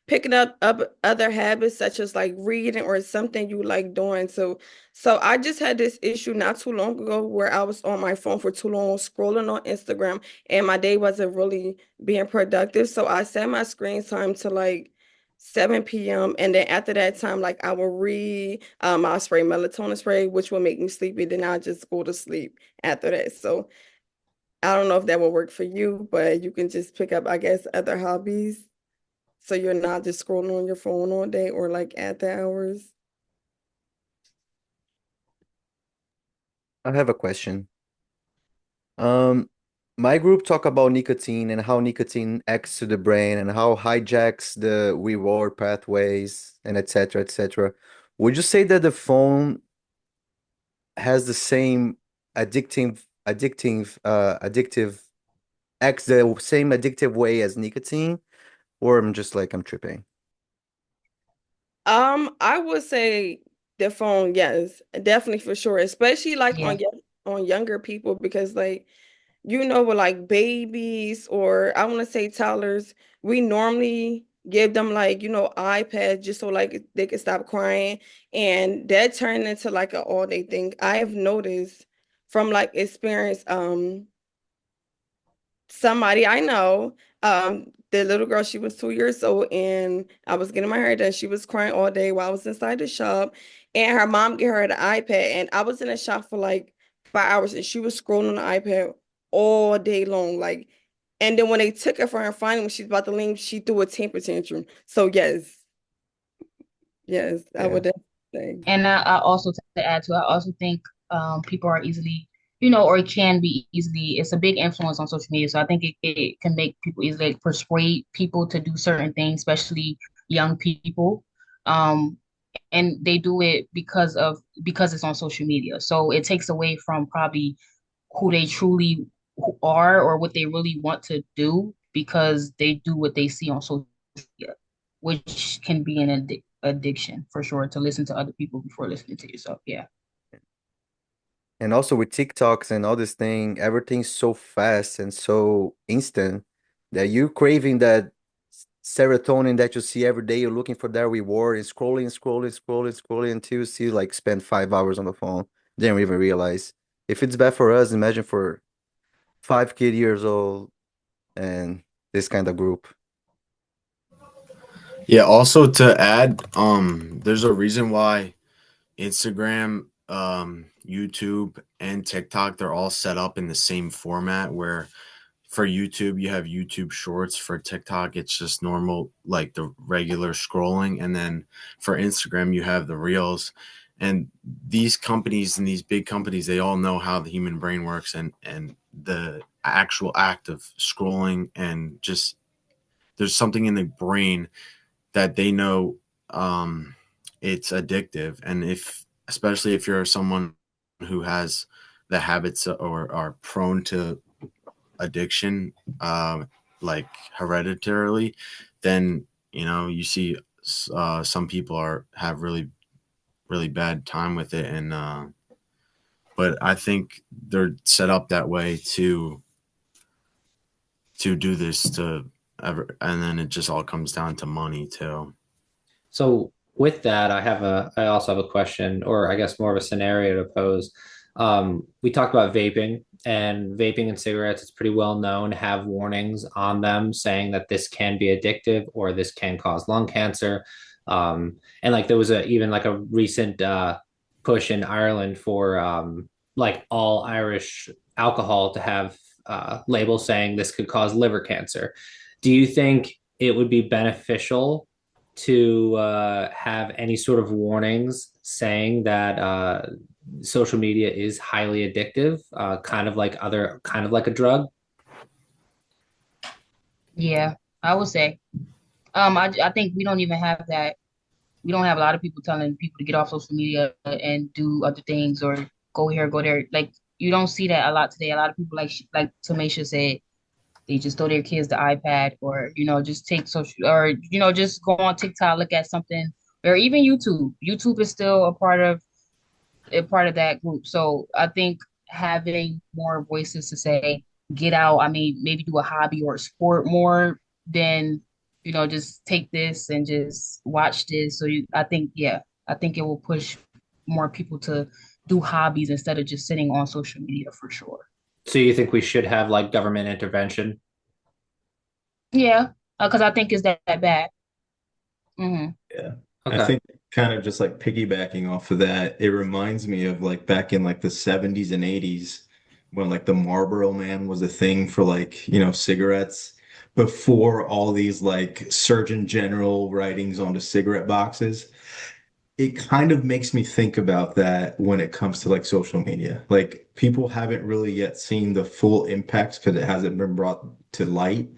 picking up other habits such as like reading or something you like doing. So I just had this issue not too long ago where I was on my phone for too long scrolling on Instagram and my day wasn't really being productive. So I set my screen time to like 7 p.m. And then after that time, like I will read, I'll spray melatonin spray, which will make me sleepy. Then I'll just go to sleep after that. So I don't know if that will work for you, but you can just pick up, I guess, other hobbies. So you're not just scrolling on your phone all day or like at the hours. I have a question. Um, my group talk about nicotine and how nicotine acts to the brain and how hijacks the reward pathways and etc. etc. Would you say that the phone has the same addictive acts the same addictive way as nicotine, or I'm tripping? I would say the phone, yes, definitely for sure, especially like Yeah. on younger people because like with like babies or I want to say toddlers, we normally give them like, iPads just so like they can stop crying. And that turned into like an all day thing. I have noticed from like experience, somebody I know, the little girl, she was 2 years old and I was getting my hair done. She was crying all day while I was inside the shop and her mom gave her the iPad and I was in the shop for like 5 hours and she was scrolling on the iPad all day long. Like, and then when they took her from her finally when she's about to leave, she threw a temper tantrum. So yes, I Yeah. would definitely say. And I also to add to, I also think people are easily, or it can be easily. It's a big influence on social media, so I think it can make people easily persuade people to do certain things, especially young people. Um, and they do it because it's on social media. So it takes away from probably who they truly are or what they really want to do because they do what they see on social media, which can be an addiction for sure to listen to other people before listening to yourself. Yeah. And also with TikToks and all this thing, everything's so fast and so instant That you craving that serotonin that you see every day. You're looking for that reward and scrolling until you see like spend 5 hours on the phone. Didn't even realize. If it's bad for us, imagine for 5 kid years old and this kind of group. Yeah, also to add, there's a reason why Instagram, YouTube, and TikTok, they're all set up in the same format where for YouTube, you have YouTube Shorts. For TikTok, it's just normal, like the regular scrolling. And then for Instagram, you have the Reels. And these companies and these big companies, they all know how the human brain works and the actual act of scrolling and just there's something in the brain that they know it's addictive. And if, especially if you're someone who has the habits or are prone to addiction, like hereditarily, then you see some people have really bad time with it, and but I think they're set up that way to do this to ever, and then it just all comes down to money too. So with that, I also have a question, or I guess more of a scenario to pose. We talked about vaping, and vaping and cigarettes, it's pretty well known, have warnings on them saying that this can be addictive or this can cause lung cancer. And like there was even like a recent push in Ireland for like all Irish alcohol to have labels saying this could cause liver cancer. Do you think it would be beneficial to have any sort of warnings saying that social media is highly addictive, kind of like a drug? Yeah, I would say. I think we don't even have that. We don't have a lot of people telling people to get off social media and do other things or go here, go there. Like you don't see that a lot today. A lot of people like Tamisha said, they just throw their kids the iPad or just take social or just go on TikTok, look at something or even YouTube. YouTube is still a part of that group. So I think having more voices to say, get out, I mean, maybe do a hobby or a sport more than, just take this and just watch this. So I think, yeah, I think it will push more people to do hobbies instead of just sitting on social media for sure. So you think we should have like government intervention? Yeah, because I think it's that bad. Hmm. Yeah. I Okay. think kind of just like piggybacking off of that, it reminds me of like back in like the 70s and 80s when like the Marlboro Man was a thing for like, cigarettes before all these like Surgeon General writings onto cigarette boxes. It kind of makes me think about that when it comes to like social media. Like people haven't really yet seen the full impacts because it hasn't been brought to light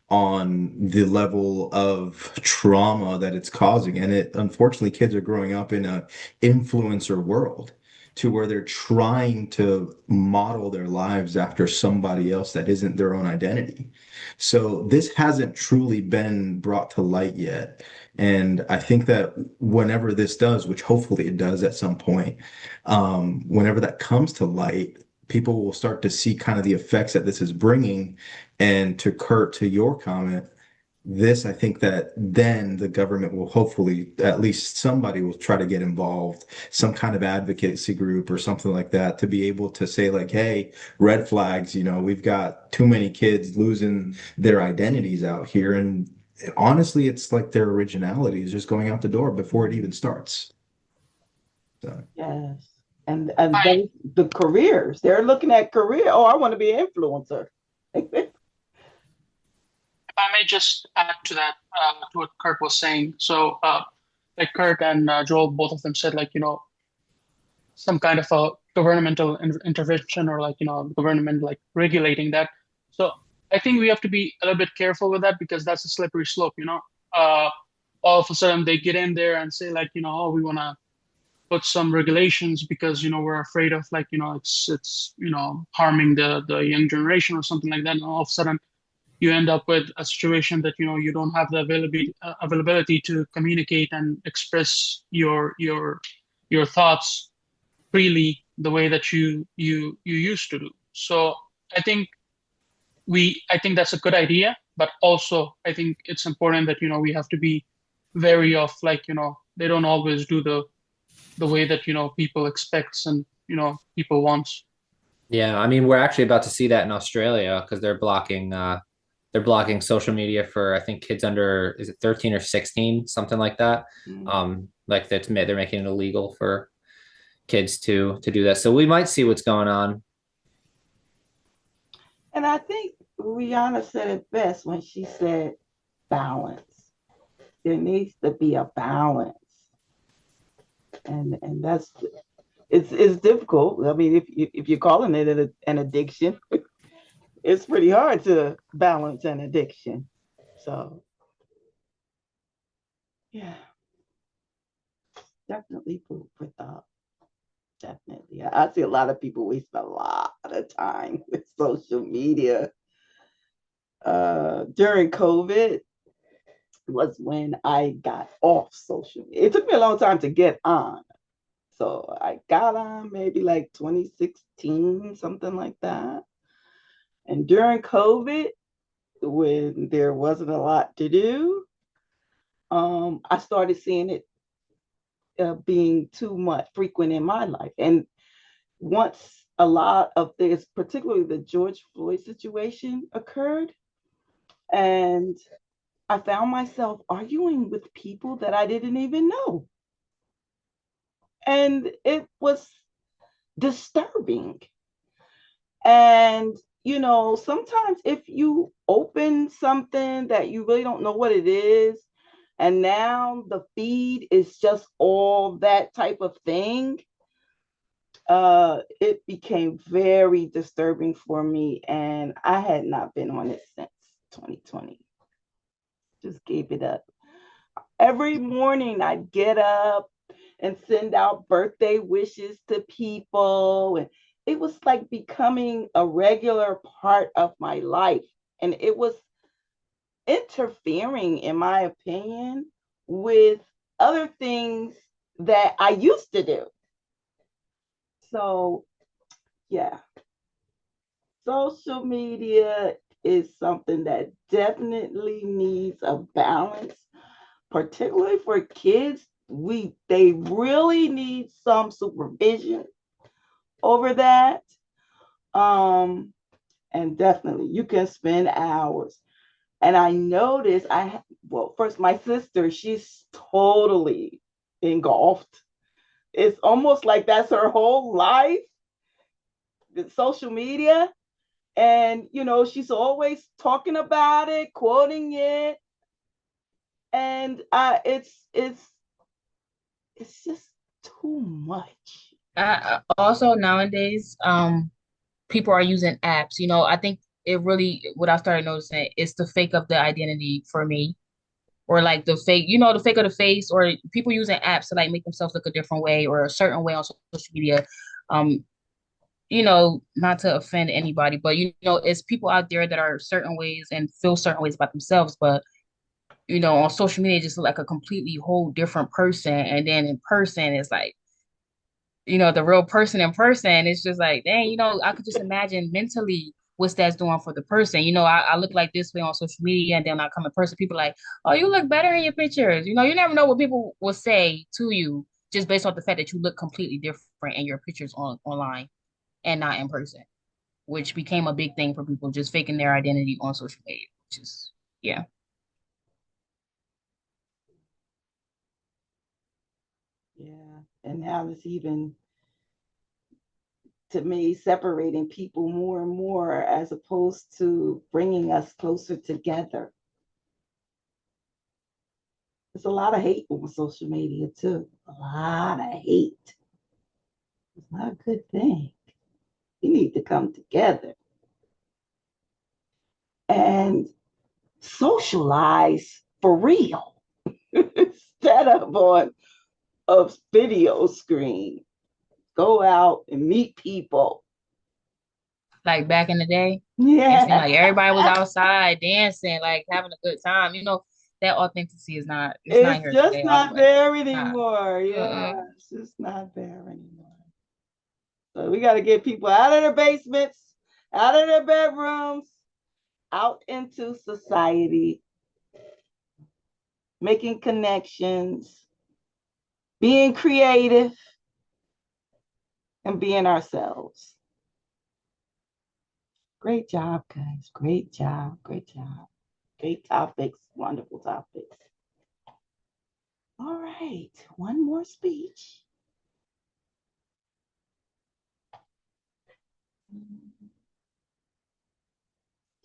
on the level of trauma that it's causing. And it unfortunately kids are growing up in a influencer world to where they're trying to model their lives after somebody else that isn't their own identity. So this hasn't truly been brought to light yet. And I think that whenever this does, which hopefully it does at some point, whenever that comes to light, people will start to see kind of the effects that this is bringing. And to Kurt, to your comment, this, I think that then the government will hopefully, at least somebody will try to get involved, some kind of advocacy group or something like that, to be able to say, like, hey, red flags, we've got too many kids losing their identities out here. And honestly, it's like their originality is just going out the door before it even starts. So. Yes. And I the careers, they're looking at career. Oh, I want to be an influencer. If I may just add to that, to what Kurt was saying. So, like Kurt and Joel, both of them said, like, some kind of a governmental intervention or like, government like regulating that. So I think we have to be a little bit careful with that because that's a slippery slope. Uh, all of a sudden they get in there and say like, oh, we want to put some regulations because, we're afraid of like, it's harming the young generation or something like that. And all of a sudden you end up with a situation that you don't have the availability to communicate and express your thoughts freely the way that you used to do. So I think I think that's a good idea, But also, I think it's important that, we have to be wary of, like, they don't always do the way that, people expects and, people wants. Yeah, I mean, we're actually about to see that in Australia because they're blocking social media for I think kids under is it 13 or 16, something like that. Like they're making it illegal for kids to do that. So we might see what's going on. And I think Rihanna said it best when she said balance. There needs to be a balance. And that's it's difficult. I mean, if you're calling it an addiction, it's pretty hard to balance an addiction. So yeah, definitely food for thought. Definitely. I see a lot of people waste a lot of time with social media. During COVID was when I got off social media. It took me a long time to get on. So I got on maybe like 2016, something like that. And during COVID, when there wasn't a lot to do, I started seeing it being too much frequent in my life. And once a lot of this, particularly the George Floyd situation occurred, and I found myself arguing with people that I didn't even know. And it was disturbing. And, sometimes if you open something that you really don't know what it is, and now the feed is just all that type of thing, it became very disturbing for me. And I had not been on it since 2020. Just gave it up. Every morning I'd get up and send out birthday wishes to people. And it was like becoming a regular part of my life. And it was interfering, in my opinion, with other things that I used to do. So, yeah, social media is something that definitely needs a balance, particularly for kids. They really need some supervision over that. Um, and definitely you can spend hours. And I noticed well, first my sister, she's totally engulfed. It's almost like that's her whole life, the social media. And she's always talking about it, quoting it. And it's just too much. Also nowadays, people are using apps. I think it really, what I started noticing is the fake of the identity for me, or like the fake, the fake of the face, or people using apps to like make themselves look a different way or a certain way on social media. Um, not to offend anybody, but it's people out there that are certain ways and feel certain ways about themselves, but on social media, just look like a completely whole different person, and then in person, it's like the real person in person. It's just like, dang, I could just imagine mentally what's that's doing for the person. I look like this way on social media, and then when I come in person, people are like, oh, you look better in your pictures. You never know what people will say to you just based off the fact that you look completely different in your pictures online and not in person, which became a big thing for people just faking their identity on social media, which is, yeah. Yeah. And now it's even, to me, separating people more and more as opposed to bringing us closer together. There's a lot of hate on social media too. A lot of hate. It's not a good thing. We need to come together and socialize for real instead of on a video screen. Go out and meet people. Like back in the day, it seemed Yeah. like everybody was outside dancing, like having a good time. That authenticity it's not It's here just today all the not way. there Nah. anymore. Yeah, Mm-mm. it's just not there anymore. So we got to get people out of their basements, out of their bedrooms, out into society, making connections, being creative, and being ourselves. Great job, guys. Great job. Great job. Great topics. Wonderful topics. All right. One more speech.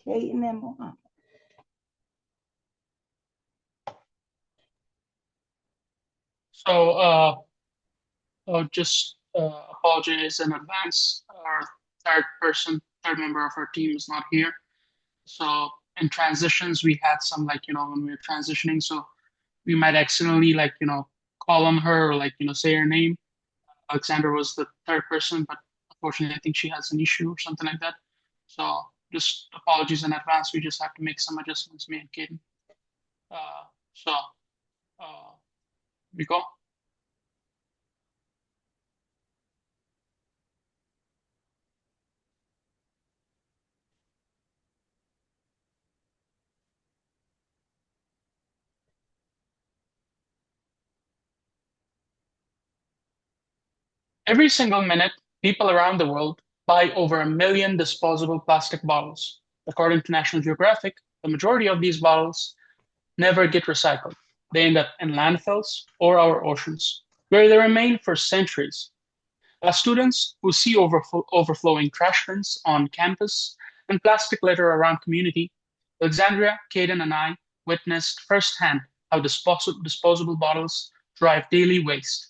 Kate and then Mohammed. So, just apologize in advance. Our third member of our team is not here. So, in transitions, we had some, like, when we were transitioning, so we might accidentally, like, call on her or, like, say her name. Alexander was the third person, but unfortunately, I think she has an issue or something like that. So, just apologies in advance. We just have to make some adjustments, me and Kaden. So, uh, we go. Every single minute, people around the world buy over 1 million disposable plastic bottles. According to National Geographic, the majority of these bottles never get recycled. They end up in landfills or our oceans, where they remain for centuries. As students who see overflowing trash bins on campus and plastic litter around community, Alexandria, Caden, and I witnessed firsthand how disposable bottles drive daily waste.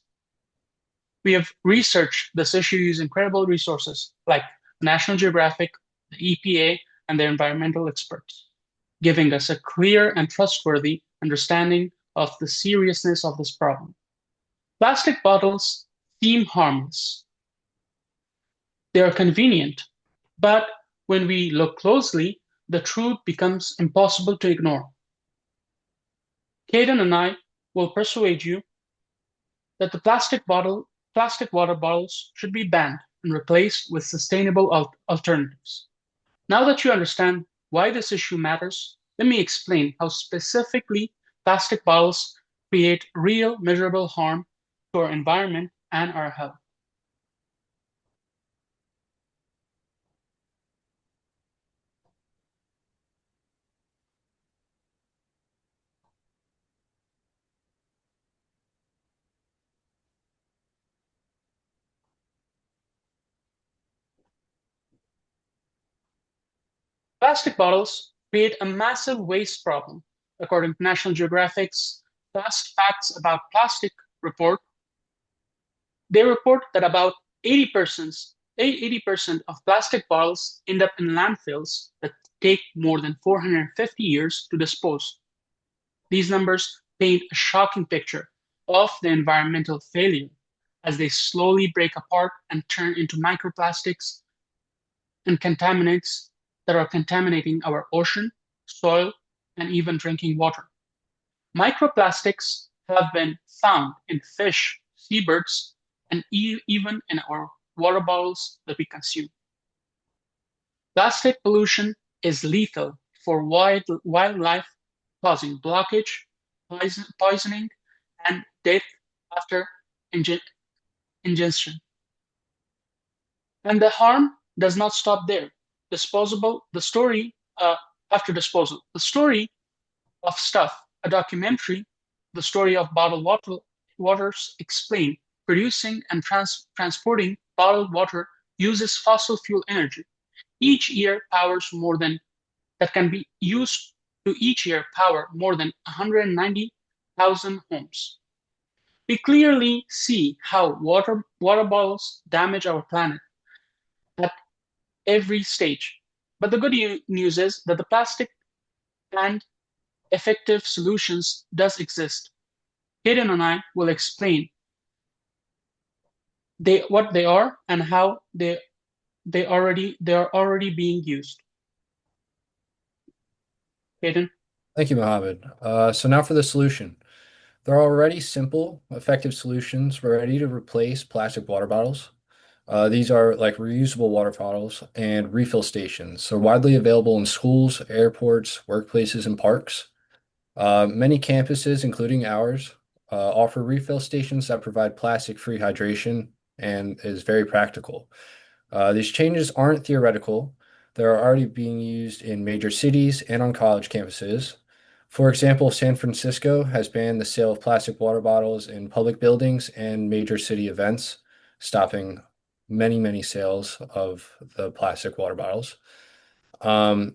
We have researched this issue using credible resources like National Geographic, the EPA, and their environmental experts, giving us a clear and trustworthy understanding of the seriousness of this problem. Plastic bottles seem harmless. They are convenient, but when we look closely, the truth becomes impossible to ignore. Caden and I will persuade you that the plastic water bottles should be banned and replaced with sustainable alternatives. Now that you understand why this issue matters, let me explain how specifically plastic bottles create real measurable harm to our environment and our health. Plastic bottles create a massive waste problem. According to National Geographic's Fast Facts About Plastic report, they report that about 80% of plastic bottles end up in landfills that take more than 450 years to dispose. These numbers paint a shocking picture of the environmental failure as they slowly break apart and turn into microplastics and contaminants that are contaminating our ocean, soil, and even drinking water. Microplastics have been found in fish, seabirds, and even in our water bottles that we consume. Plastic pollution is lethal for wildlife, causing blockage, poisoning, and death after ingestion. And the harm does not stop there. The story after disposal, the story of stuff, a documentary, the story of waters explained. Producing and transporting bottled water uses fossil fuel energy. Each year powers more than that can be used to each year power more than 190,000 homes. We clearly see how water bottles damage our planet at every stage. But the good news is that the plastic and effective solutions does exist. Hayden and I will explain what they are and how they are already being used. Hayden? Thank you, Mohammed. So now for the solution. There are already simple, effective solutions ready to replace plastic water bottles. These are like reusable water bottles and refill stations. They're widely available in schools, airports, workplaces, and parks. Many campuses, including ours, offer refill stations that provide plastic-free hydration and is very practical. These changes aren't theoretical. They're already being used in major cities and on college campuses. For example, San Francisco has banned the sale of plastic water bottles in public buildings and major city events, stopping many sales of the plastic water bottles.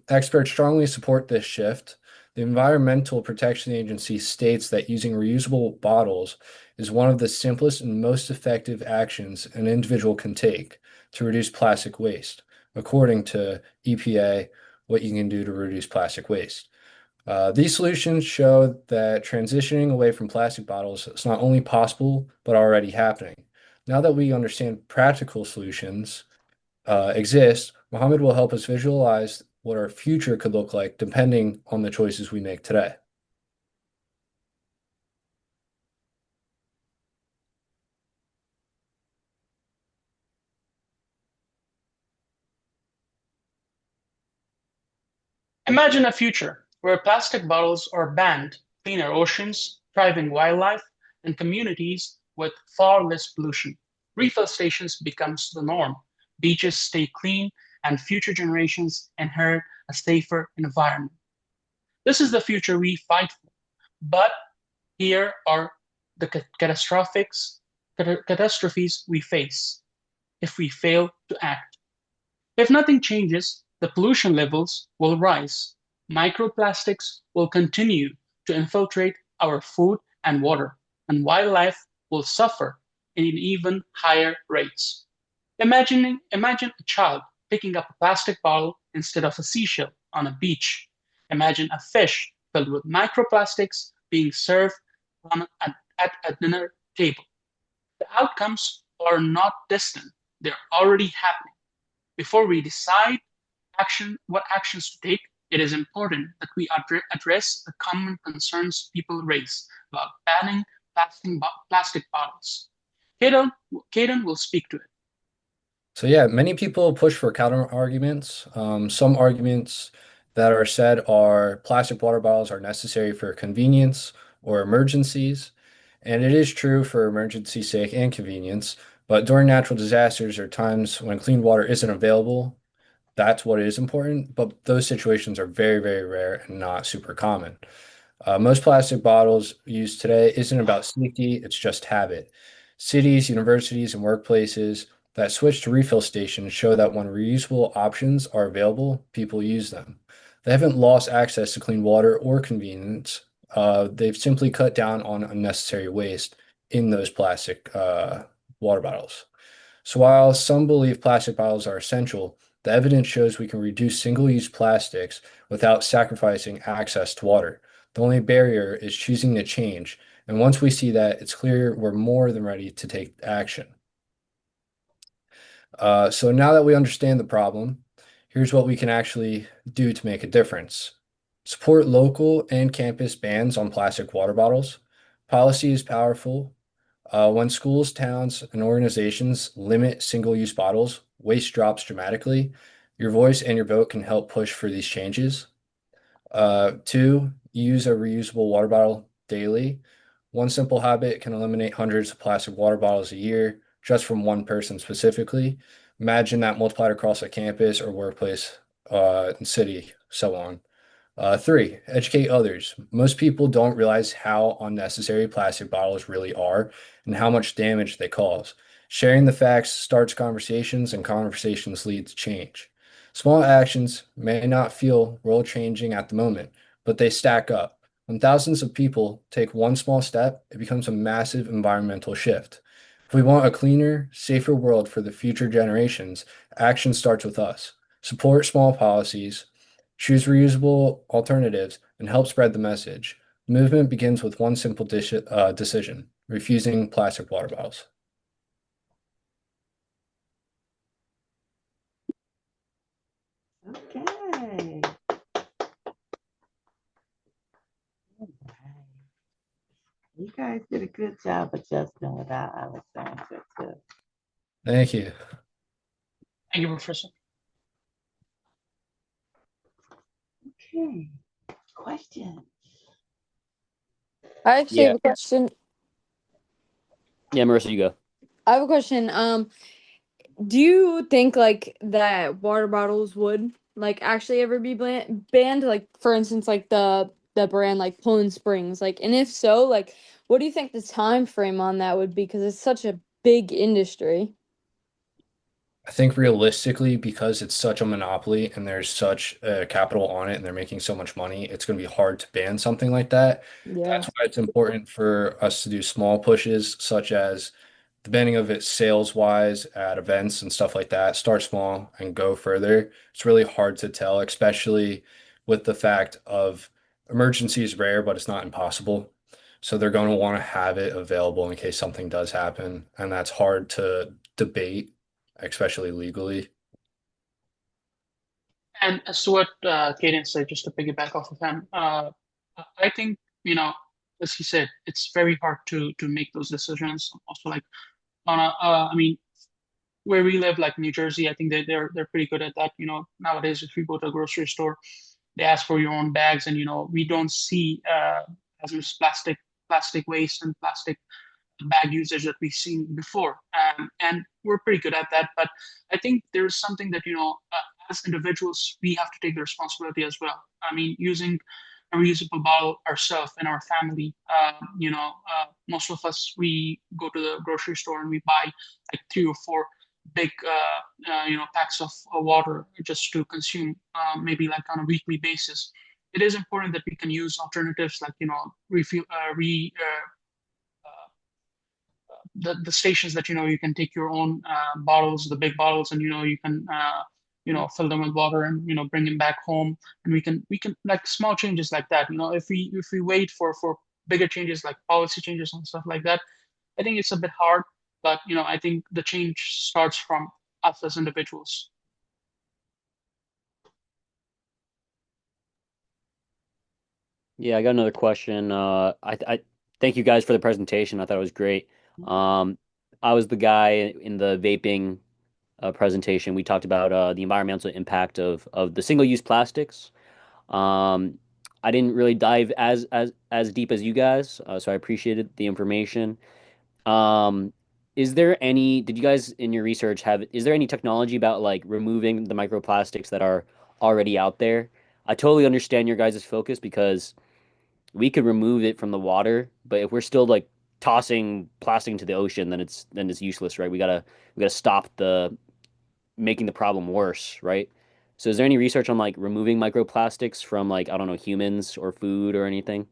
Experts strongly support this shift. The Environmental Protection Agency states that using reusable bottles is one of the simplest and most effective actions an individual can take to reduce plastic waste, according to EPA, what you can do to reduce plastic waste. These solutions show that transitioning away from plastic bottles is not only possible, but already happening. Now that we understand practical solutions exist, Mohammed will help us visualize what our future could look like depending on the choices we make today. Imagine a future where plastic bottles are banned, cleaner oceans, thriving wildlife, and communities with far less pollution. Refill stations becomes the norm. Beaches stay clean, and future generations inherit a safer environment. This is the future we fight for. But here are the catastrophes we face if we fail to act. If nothing changes, the pollution levels will rise. Microplastics will continue to infiltrate our food and water, and wildlife will suffer in even higher rates. Imagine a child picking up a plastic bottle instead of a seashell on a beach. Imagine a fish filled with microplastics being served at a dinner table. The outcomes are not distant, they're already happening. Before we decide what actions to take, it is important that we address the common concerns people raise about banning plastic bottles. Kaden will speak to it. So yeah, many people push for counter arguments. Some arguments that are said are plastic water bottles are necessary for convenience or emergencies. And it is true for emergency sake and convenience, but during natural disasters or times when clean water isn't available, that's what is important. But those situations are very rare and not super common. Most plastic bottles used today isn't about safety, it's just habit. Cities, universities, and workplaces that switch to refill stations show that when reusable options are available, people use them. They haven't lost access to clean water or convenience. They've simply cut down on unnecessary waste in those plastic water bottles. So while some believe plastic bottles are essential, the evidence shows we can reduce single-use plastics without sacrificing access to water. The only barrier is choosing to change. And once we see that, it's clear we're more than ready to take action. So now that we understand the problem, here's what we can actually do to make a difference. Support local and campus bans on plastic water bottles. Policy is powerful. When schools, towns, and organizations limit single-use bottles, waste drops dramatically. Your voice and your vote can help push for these changes. Two, use a reusable water bottle daily. One simple habit can eliminate hundreds of plastic water bottles a year just from one person specifically. Imagine that multiplied across a campus or workplace, and city, so on. Three, educate others. Most people don't realize how unnecessary plastic bottles really are and how much damage they cause. Sharing the facts starts conversations, and conversations lead to change. Small actions may not feel world changing at the moment, but they stack up. When thousands of people take one small step, it becomes a massive environmental shift. If we want a cleaner, safer world for the future generations, action starts with us. Support small policies, choose reusable alternatives, and help spread the message. The movement begins with one simple decision, refusing plastic water bottles. Okay. You guys did a good job adjusting without Alexander too. Thank you. Thank you, Professor. Okay. Question. I actually have Yeah, a question. yeah, Marissa, you go. I have a question. Do you think like that water bottles would like actually ever be banned? Like for instance, like the brand like Poland Springs, like, and if so, like, what do you think the time frame on that would be? Because it's such a big industry. I think realistically, because it's such a monopoly and there's such capital on it and they're making so much money, it's going to be hard to ban something like that. Yeah. That's why it's important for us to do small pushes, such as the banning of it sales wise at events and stuff like that. Start small and go further. It's really hard to tell, especially with the fact of emergency is rare, but it's not impossible. So they're going to want to have it available in case something does happen. And that's hard to debate, especially legally. And as to what Kaden said, just to piggyback off of him, I think, as he said, it's very hard to make those decisions. Also, like I mean, where we live, like New Jersey, I think they're pretty good at that. Nowadays, if you go to a grocery store, they ask for your own bags, and we don't see as much plastic waste and plastic bag usage that we've seen before. And we're pretty good at that. But I think there's something that, as individuals, we have to take the responsibility as well. I mean, using a reusable bottle ourselves and our family, most of us, we go to the grocery store and we buy like 3 or 4 big, packs of water just to consume, maybe like on a weekly basis. It is important that we can use alternatives like, refill, the stations that you can take your own bottles, the big bottles, and you can fill them with water and bring them back home. And we can like small changes like that. If we wait for bigger changes like policy changes and stuff like that, I think it's a bit hard. But I think the change starts from us as individuals. Yeah, I got another question. I thank you guys for the presentation. I thought it was great. Um, I was the guy in the vaping presentation. We talked about the environmental impact of the single-use plastics. Um, I didn't really dive as deep as you guys, so I appreciated the information. Um, did you guys in your research is there any technology about like removing the microplastics that are already out there? I totally understand your guys' focus because we could remove it from the water, but if we're still like tossing plastic into the ocean, then it's useless, right? We gotta stop the making the problem worse, right? So is there any research on like removing microplastics from like, I don't know, humans or food or anything?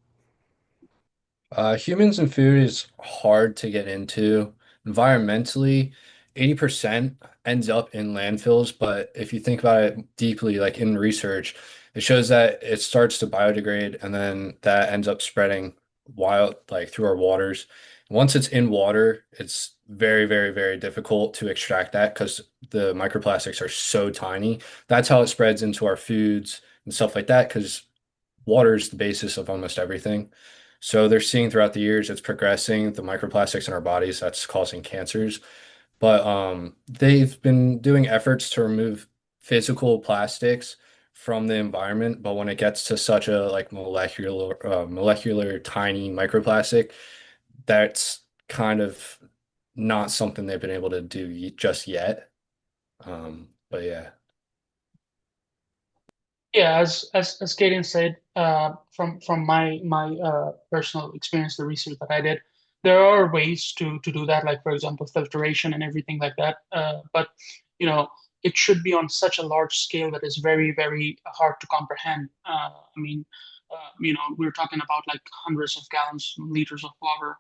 Humans and food is hard to get into. Environmentally, 80% ends up in landfills, but if you think about it deeply, like in research, it shows that it starts to biodegrade and then that ends up spreading wild, like through our waters. Once it's in water, it's very, very, very difficult to extract that because the microplastics are so tiny. That's how it spreads into our foods and stuff like that because water is the basis of almost everything. So they're seeing throughout the years it's progressing, the microplastics in our bodies that's causing cancers. But they've been doing efforts to remove physical plastics from the environment, but when it gets to such a like molecular tiny microplastic, that's kind of not something they've been able to do just yet. But yeah. Yeah, as Kaden said, from my personal experience, the research that I did, there are ways to do that, like for example, filtration and everything like that. But you know, it should be on such a large scale that is very, very hard to comprehend. I mean, we're talking about like hundreds of gallons, liters of water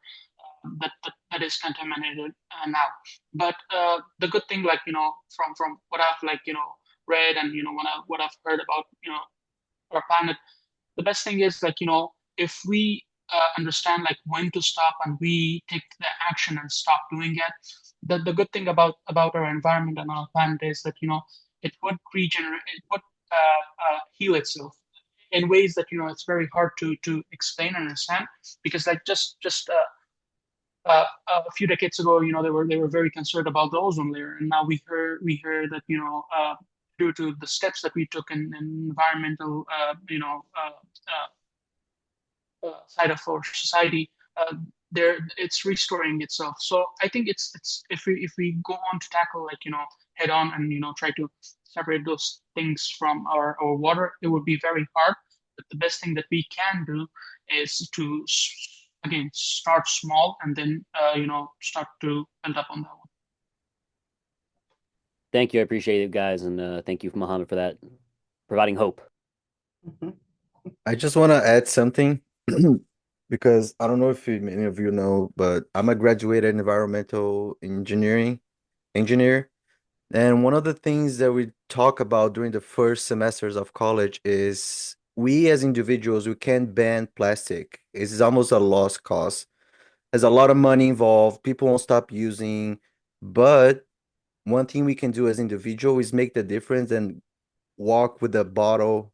that is contaminated now. But the good thing, like from what I've like read and what I've heard about our planet, the best thing is like if we understand like when to stop and we take the action and stop doing it. The good thing about our environment and our planet is that it would regenerate, it would heal itself in ways that it's very hard to explain and understand, because like just a few decades ago, they were very concerned about the ozone layer, and now we heard that due to the steps that we took in environmental side of our society, there it's restoring itself. So I think it's if we go on to tackle like head on and try to separate those things from our water, it would be very hard. But the best thing that we can do is to again start small and then start to build up on that one. Thank you. I appreciate it, guys. And thank you, Mohammed, for that, providing hope. I just want to add something because I don't know if many of you know, but I'm a graduated environmental engineer. And one of the things that we talk about during the first semesters of college is we as individuals, we can't ban plastic. It's almost a lost cause. There's a lot of money involved. People won't stop using. But one thing we can do as individual is make the difference and walk with a bottle.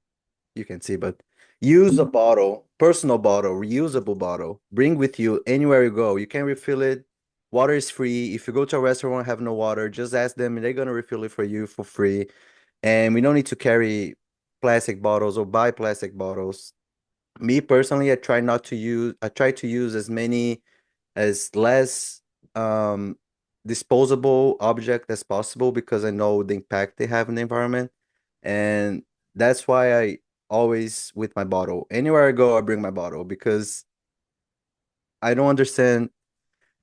You can see, but use a bottle, personal bottle, reusable bottle. Bring with you anywhere you go. You can refill it. Water is free. If you go to a restaurant and have no water, just ask them and they're gonna refill it for you for free. And we don't need to carry plastic bottles or buy plastic bottles. Me personally, I try to use as less disposable object as possible because I know the impact they have in the environment. And that's why I always with my bottle. Anywhere I go, I bring my bottle because I don't understand.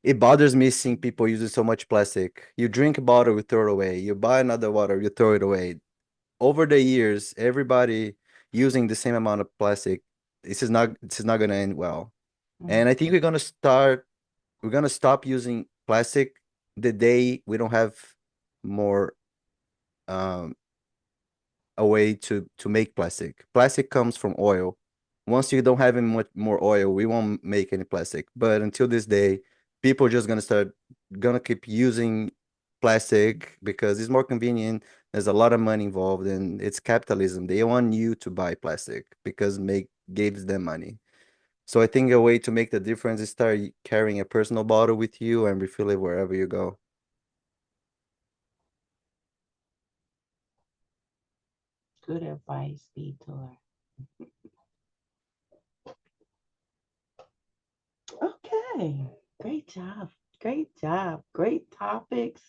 It bothers me seeing people using so much plastic. You drink a bottle, you throw it away. You buy another water, you throw it away. Over the years, everybody using the same amount of plastic. This is not gonna end well. And I think we're gonna stop using plastic the day we don't have more um a way to make plastic. Plastic comes from oil. Once you don't have any much more oil, we won't make any plastic. But until this day, people are just gonna keep using plastic because it's more convenient. There's a lot of money involved and it's capitalism. They want you to buy plastic because make gives them money. So I think a way to make the difference is start carrying a personal bottle with you and refill it wherever you go. Good advice, Vitor. Okay, great job. Great job. Great topics.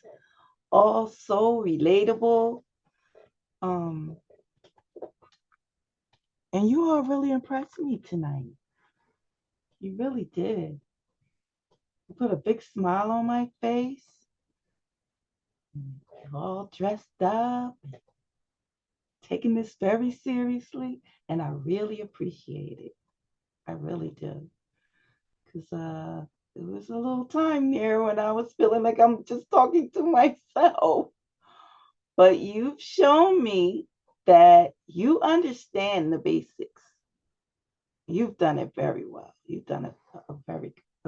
All so relatable. Um, and you all really impressed me tonight. You really did. You put a big smile on my face. You're all dressed up, taking this very seriously, and I really appreciate it. I really do. Because it was a little time there when I was feeling like I'm just talking to myself. But you've shown me that you understand the basics. You've done it very well. You've done a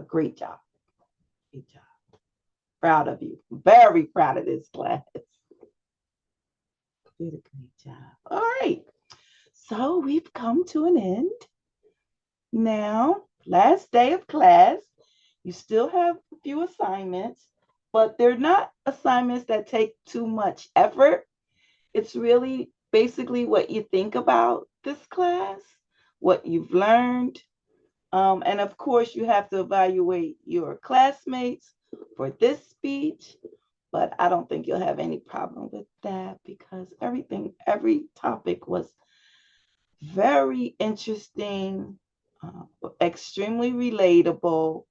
great job. Great job. Proud of you. Very proud of this class. Did a great job. All right. So we've come to an end. Now, last day of class. You still have a few assignments, but they're not assignments that take too much effort. It's really basically what you think about this class, what you've learned. And of course, you have to evaluate your classmates for this speech, but I don't think you'll have any problem with that because every topic was very interesting, extremely relatable,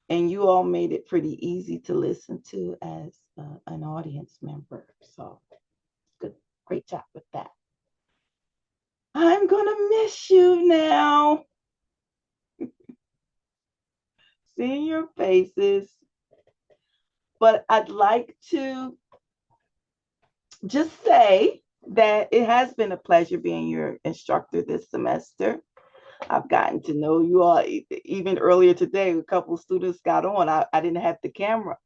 and you all made it pretty easy to listen to as an audience member. So good, great job with that. I'm gonna miss you now. Seeing your faces, but I'd like to just say that it has been a pleasure being your instructor this semester. I've gotten to know you all even earlier today. A couple of students got on. I didn't have the camera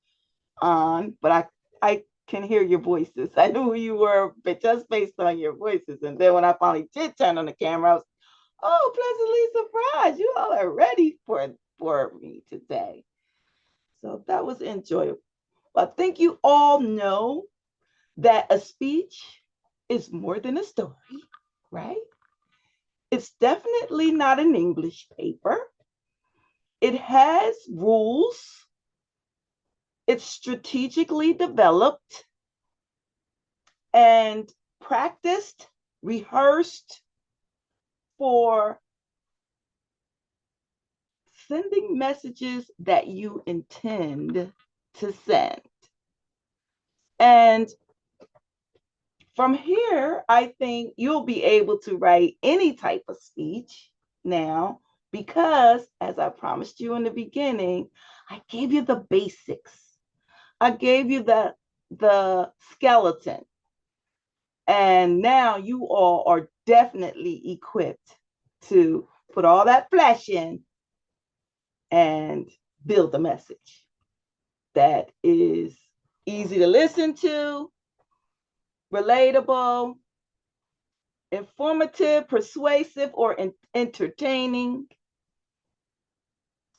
on, but I can hear your voices. I knew who you were, but just based on your voices. And then when I finally did turn on the camera, I was, oh, pleasantly surprised. You all are ready for me today. So that was enjoyable. I think you all know that a speech is more than a story, right? It's definitely not an English paper. It has rules. It's strategically developed and practiced, rehearsed for sending messages that you intend to send. And from here, I think you'll be able to write any type of speech now because, as I promised you in the beginning, I gave you the basics. I gave you the skeleton. And now you all are definitely equipped to put all that flesh in and build a message that is easy to listen to, relatable, informative, persuasive, or entertaining.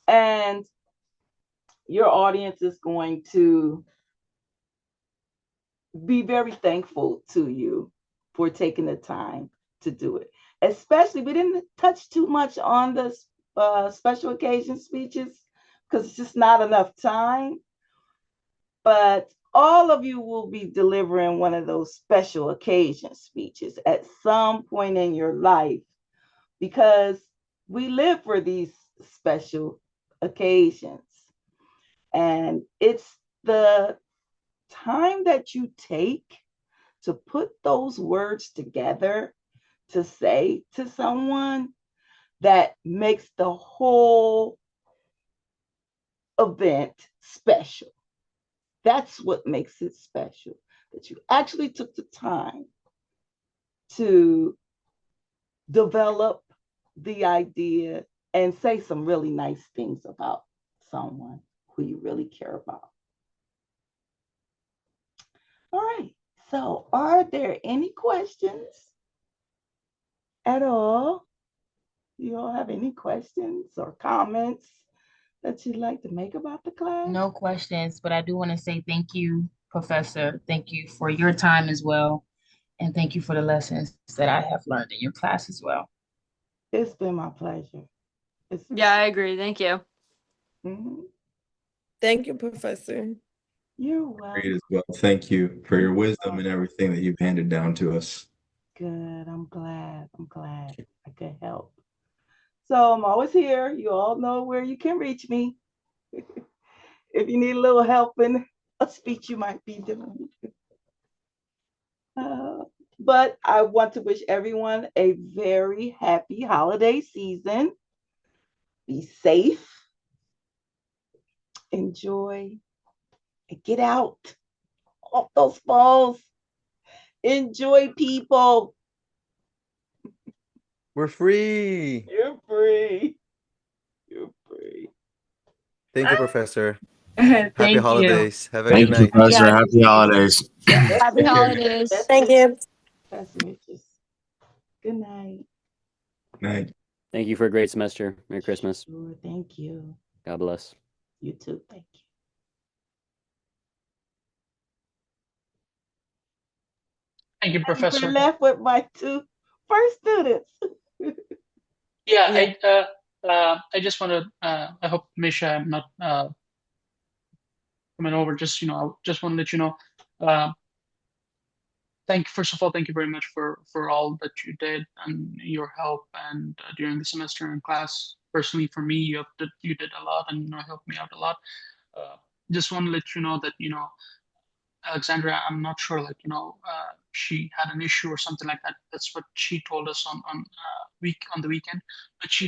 And your audience is going to be very thankful to you for taking the time to do it. Especially, we didn't touch too much on the special occasion speeches because it's just not enough time. But all of you will be delivering one of those special occasion speeches at some point in your life because we live for these special occasions. And it's the time that you take to put those words together to say to someone that makes the whole event special. That's what makes it special, that you actually took the time to develop the idea and say some really nice things about someone who you really care about. All right. So, are there any questions at all? You all have any questions or comments that you'd like to make about the class? No questions, but I do want to say thank you, Professor. Thank you for your time as well. And thank you for the lessons that I have learned in your class as well. It's been my pleasure. Yeah, I agree. Thank you. Mhm. Thank you, Professor. You're Great welcome. as well. Thank you for your wisdom and everything that you've handed down to us. Good. I'm glad. I could help. So I'm always here. You all know where you can reach me. If you need a little help in a speech you might be doing. But I want to wish everyone a very happy holiday season. Be safe, enjoy, and get out off those phones. Enjoy people. We're free. You're free. You're free. Thank you, Professor. Thank Happy you. holidays. Have a good Thank you, night. Professor. Yeah. Happy holidays. Happy holidays. Thank you. Passengers. Good night. Night. Thank you for a great semester. Merry Christmas. Sure, thank you. God bless. You too. Thank you. Thank you, We're Professor. left with my two first students. Yeah, I just want to. I hope Misha, I'm not coming over. Just I just want to let you know. Uh, First of all, thank you very much for all that you did and your help and during the semester in class. Personally, for me, you did a lot and helped me out a lot. Uh, just want to let you know that Alexandra, I'm not sure, she had an issue or something like that. That's what she told us on the weekend. But she